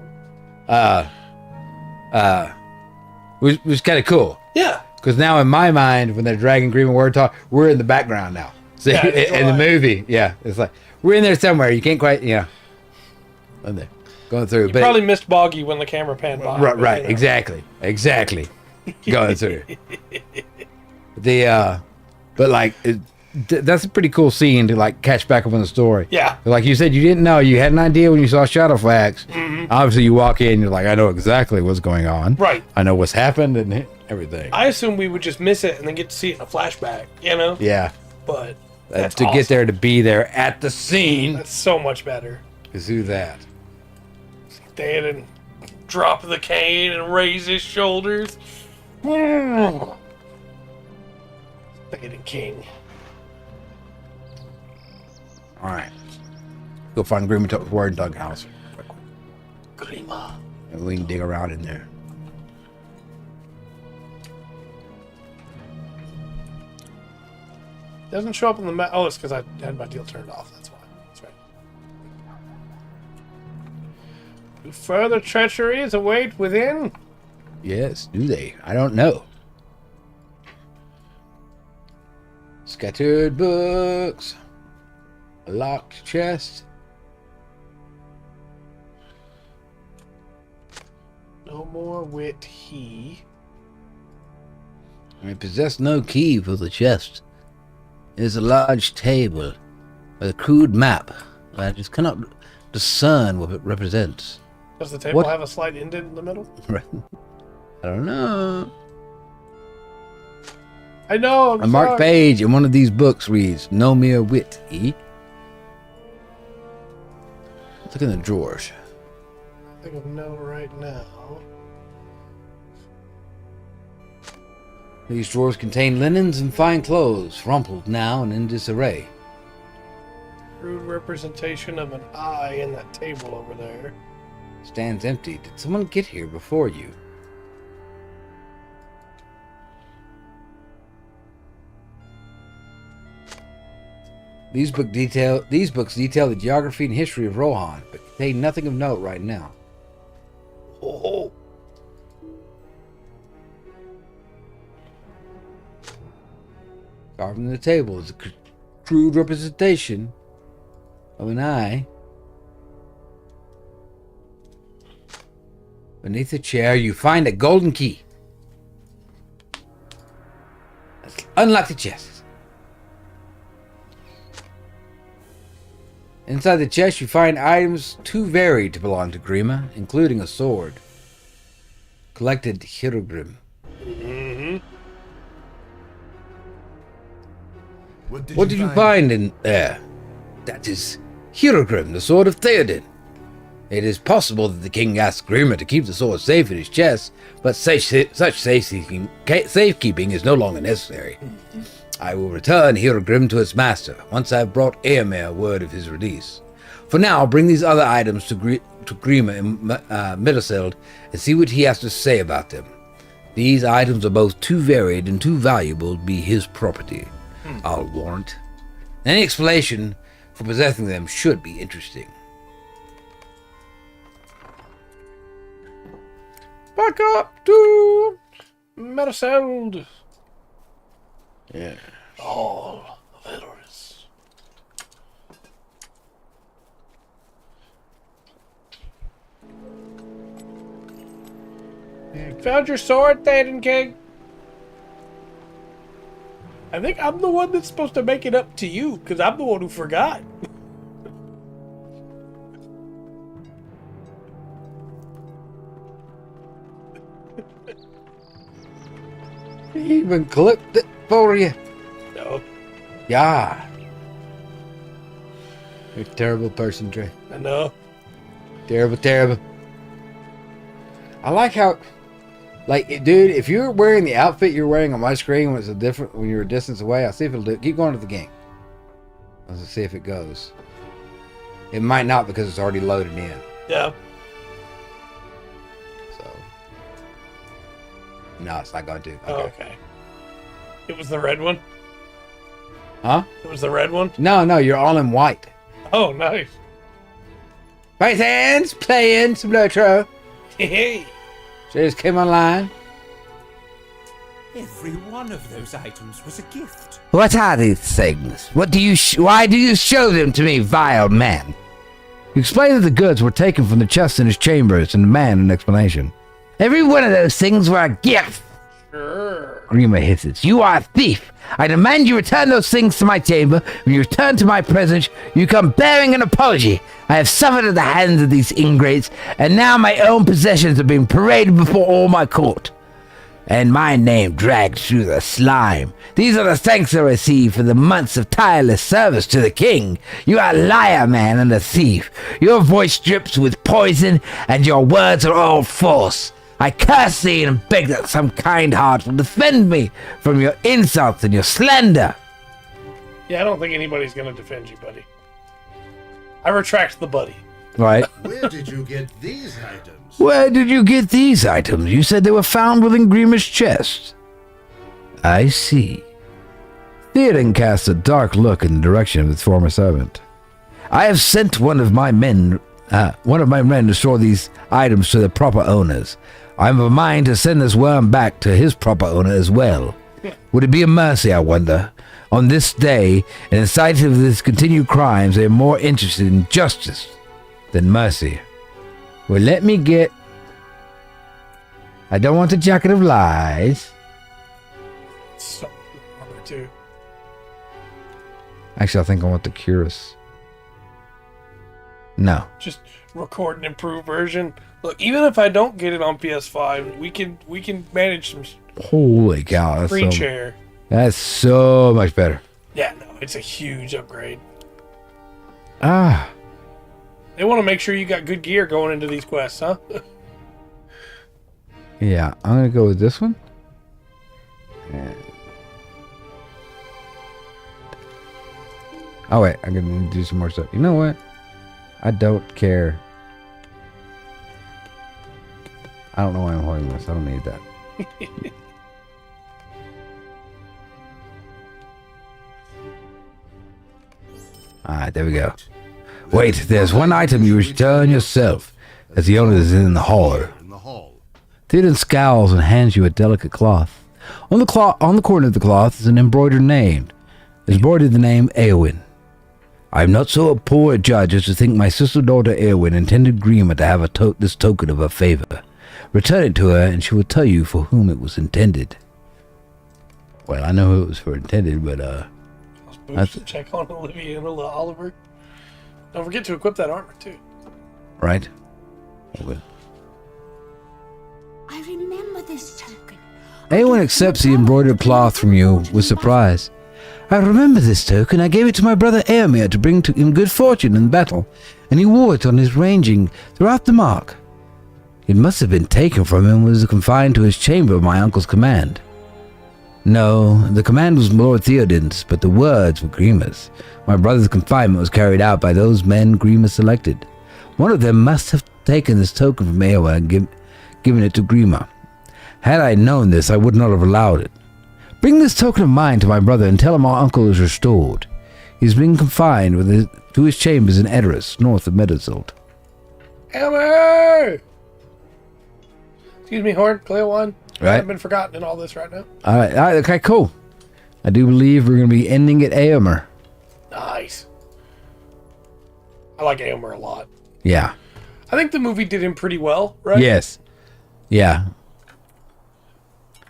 was kind of cool. Yeah. Because now in my mind, when they're dragging Green Word Talk, we're in the background now. See, Yeah, in the movie, yeah, it's like we're in there somewhere. You can't quite, in there going through. You probably missed Boggy when the camera panned by. Right, exactly. Going through. But like, that's a pretty cool scene to like catch back up on the story. Yeah. Like you said, you didn't know. You had an idea when you saw Shadowfax. Mm-hmm. Obviously, you walk in, you're like, I know exactly what's going on. Right. I know what's happened and everything. I assume we would just miss it and then get to see it in a flashback, Yeah. But that's to awesome. get there, to be there at the scene. That's so much better. Is do that. Theoden drop the cane and raise his shoulders. Theoden King. All right. Go find Grima Ward Dug House. Grima. And we can dig around in there. Doesn't show up in the map. Oh, it's because I had my deal turned off. That's why. That's right. Do further treacheries await within? Yes, do they? I don't know. Scattered books. A locked chest. No more wit he. I possess no key for the chest. It is a large table with a crude map. I just cannot discern what it represents. Does the table What? have a slight indent in the middle? I don't know. I know. I'm A marked sorry. page in one of these books reads, "No mere wit, he." Look in the drawers. I think of no right now. These drawers contain linens and fine clothes, rumpled now and in disarray. Rude representation of an eye in that table over there. Stands empty. Did someone get here before you? These books detail the geography and history of Rohan, but contain nothing of note right now. Oh, Carved in the table is a crude representation of an eye. Beneath the chair, you find a golden key. Let's unlock the chest. Inside the chest, you find items too varied to belong to Grima, including a sword. Collected Hirogrim. What did you find in there? That is Hirogrim, the sword of Theoden. It is possible that the king asked Grima to keep the sword safe in his chest, but such safekeeping is no longer necessary. I will return Hirogrim to its master once I have brought Eomer word of his release. For now, bring these other items to Grima in Middleseld and see what he has to say about them. These items are both too varied and too valuable to be his property, I'll warrant. Any explanation for possessing them should be interesting. back up to Metaseld. Yeah. All of Edoras. Found your sword, Thaden King? I think I'm the one that's supposed to make it up to you, because I'm the one who forgot. He even clipped it for you. No, Yeah. You're a terrible person, Trey. I know. Terrible, terrible. I like how, like, dude, if you're wearing the outfit you're wearing on my screen when it's a different, when you're a distance away, I'll see if it'll do it. Keep going to the game. Let's see if it goes. It might not because it's already loaded in. Yeah. So, no, it's not going to. Okay. Oh, okay. It was the red one? Huh? It was the red one? No, you're all in white. Oh, nice. Right hands, playing some Lotro. Hey. Just came online. Every one of those items was a gift. What are these things? What do you? Why do you show them to me, vile man? You explained that the goods were taken from the chest in his chambers and demand an explanation. Every one of those things were a gift. Sure. Grima hisses. You are a thief. I demand you return those things to my chamber. When you return to my presence, you come bearing an apology. I have suffered at the hands of these ingrates, and now my own possessions are being paraded before all my court. And my name dragged through the slime. These are the thanks I receive for the months of tireless service to the king. You are a liar, man, and a thief. Your voice drips with poison, and your words are all false. I curse thee and beg that some kind heart will defend me from your insults and your slander. Yeah, I don't think anybody's going to defend you, buddy. I retract the buddy. Right. Where did you get these items? Where did you get these items? You said they were found within Grima's chest. I see. Theoden casts a dark look in the direction of his former servant. I have sent one of my men to restore these items to their proper owners. I'm of a mind to send this worm back to his proper owner as well. Would it be a mercy, I wonder? On this day, and in sight of this continued crimes, they are more interested in justice than mercy. Well, let me get... I don't want the Jacket of Lies. So, armor too. Actually, I think I want the Curus. No. Just record an improved version. Look, even if I don't get it on PS5, we can manage some Holy cow. That's screen so, share. that's so much better. Yeah, no, it's a huge upgrade. Ah. They want to make sure you got good gear going into these quests, huh? Yeah, I'm going to go with this one. And... Oh, wait. I'm going to do some more stuff. You know what? I don't care. I don't know why I'm holding this. I don't need that. Alright, there we go. Wait, there's one item you return yourself, as the owner is in the hall. In the hall. Theoden scowls and hands you a delicate cloth. On the corner of the cloth is an embroidered name. There's embroidered the name Eowyn. I am not so poor a judge as to think my sister-daughter Eowyn intended Grima to have this token of her favor. Return it to her, and she will tell you for whom it was intended. Well, I know who it was for intended, but Boost to check on Olivia and Oliver. Don't forget to equip that armor too. right? Okay. I remember this token. Eowyn accepts the embroidered cloth from you with surprise. I remember this token. I gave it to my brother Eomer to bring to him good fortune in battle, and he wore it on his ranging throughout the mark. It must have been taken from him and was confined to his chamber of my uncle's command. No, the command was Lord Theoden's, but the words were Grima's. My brother's confinement was carried out by those men Grima selected. One of them must have taken this token from Eomer and given it to Grima. Had I known this, I would not have allowed it. Bring this token of mine to my brother and tell him our uncle is restored. He's been confined to his chambers in Edoras, north of Meadowsalt. Elmer! Excuse me, Horn, Cleo 1. Right. I've been forgotten in all this right now. All right, okay, cool. I do believe we're going to be ending at Eomer. Nice. I like Eomer a lot. Yeah. I think the movie did him pretty well, right? Yes. Yeah.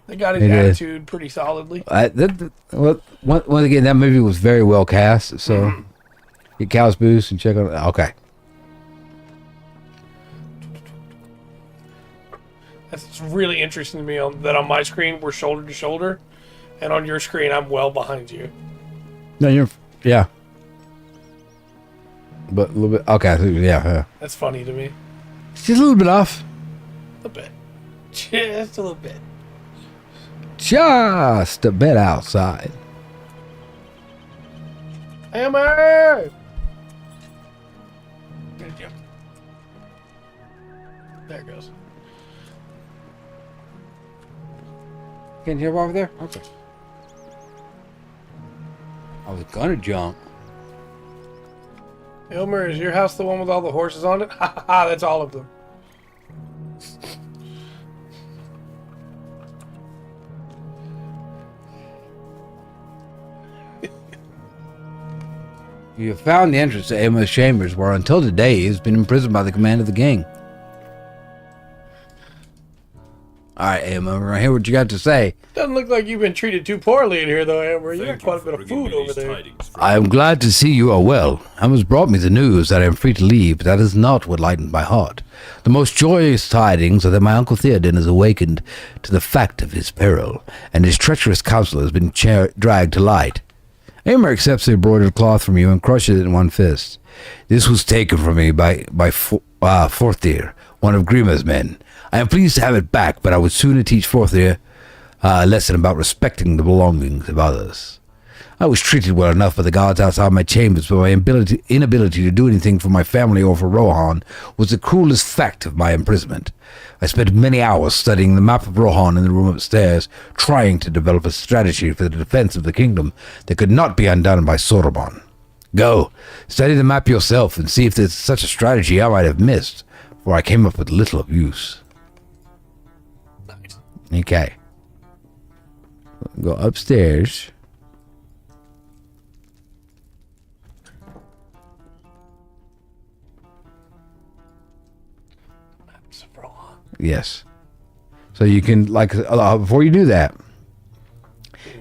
They got his It is. attitude pretty solidly. Once again, that movie was very well cast, so get Cal's boost and check on it. Okay. That's really interesting to me that on my screen we're shoulder to shoulder, and on your screen I'm well behind you. No, yeah. But a little bit, okay, yeah. That's funny to me. It's just a little bit off. A little bit. Just a little bit. Just a bit outside. Hammer! Good job. There it goes. Can you jump over there? Okay. I was gonna jump. Elmer, is your house the one with all the horses on it? Ha ha ha, that's all of them. You have found the entrance to Emma's chambers, where until today he has been imprisoned by the command of the king. Alright, Emma, right here what you got to say. Doesn't look like you've been treated too poorly in here, though, Amber. You got quite a bit of food over there. I am glad to see you are well. Amos brought me the news that I am free to leave, but that is not what lightened my heart. The most joyous tidings are that my uncle Theoden has awakened to the fact of his peril, and his treacherous counsel has been dragged to light. Eomer accepts the embroidered cloth from you and crushes it in one fist. This was taken from me by Forthir, one of Grima's men. I am pleased to have it back, but I would sooner teach Forthir a lesson about respecting the belongings of others. I was treated well enough by the guards outside my chambers, but my inability to do anything for my family or for Rohan was the cruelest fact of my imprisonment. I spent many hours studying the map of Rohan in the room upstairs, trying to develop a strategy for the defense of the kingdom that could not be undone by Sauron. Go, study the map yourself and see if there's such a strategy I might have missed, for I came up with little of use. Nice. Okay. Go upstairs. Maps of Rohan. Yes. So you can, like, before you do that,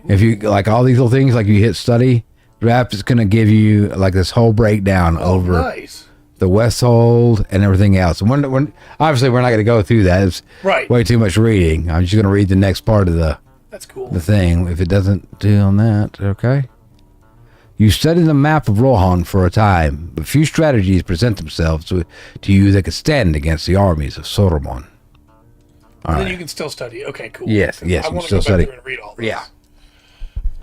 if you, like, all these little things, like you hit study, draft is going to give you, like, this whole breakdown over Nice. the Westhold and everything else. And when obviously, we're not going to go through that. It's Right. way too much reading. I'm just going to read the next part of the That's cool. thing. If it doesn't do on that, okay? You study the map of Rohan for a time, but few strategies present themselves to you that could stand against the armies of Saruman. And then you can still study. Okay, cool. Yes, I you want to still go study. back through and read all this. Yeah.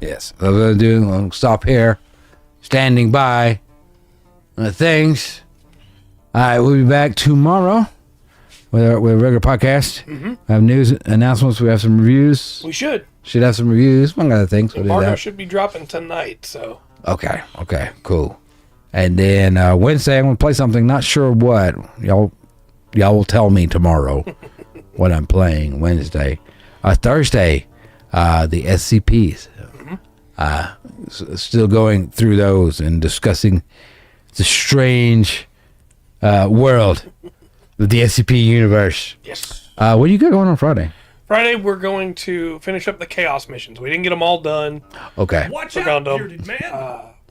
Yes. What I'm going to do, I'll stop here, standing by things. All right, we'll be back tomorrow with a regular podcast. Mm-hmm. We have news announcements. We have some reviews. We should. Should have some reviews. One other things. We'll do Embargo that. should be dropping tonight, so. Okay, cool. And then Wednesday, I'm going to play something. Not sure what. Y'all will tell me tomorrow what I'm playing Wednesday. Thursday, the SCPs. Still going through those and discussing the strange world of the SCP universe. Yes. What do you got going on Friday? Friday, we're going to finish up the Chaos missions. We didn't get them all done. Okay. Watch out, bearded man.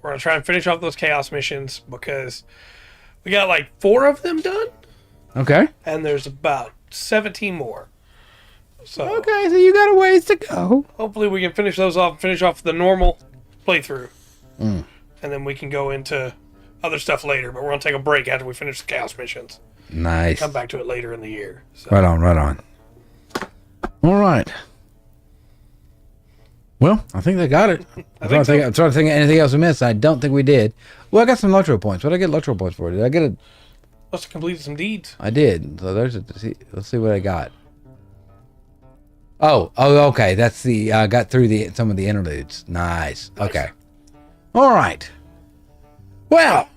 We're going to try and finish off those Chaos missions because we got like 4 of them done, Okay. and there's about 17 more. So Okay, so you got a ways to go. hopefully we can finish those off, finish off the normal playthrough. And then we can go into other stuff later, but we're going to take a break after we finish the Chaos missions. Nice. Come back to it later in the year. So. Right on. All right. Well, I think they got it. I'm trying to think of anything else we missed. I don't think we did. Well, I got some Lotro points. What did I get Lotro points for? Did I get it? Must have completed some deeds. I did. So let's see what I got. Oh, okay. That's the I got through some of the interludes. Nice. Okay. All right. Well,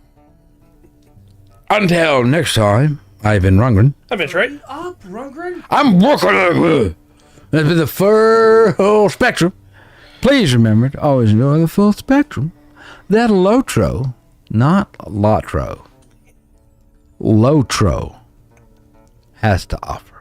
until next time, I've been Rungren. I've been right. Up, Rungren? I'm working. That's been the full spectrum. Please remember to always enjoy the full spectrum that Lotro, not Lotro, Lotro has to offer.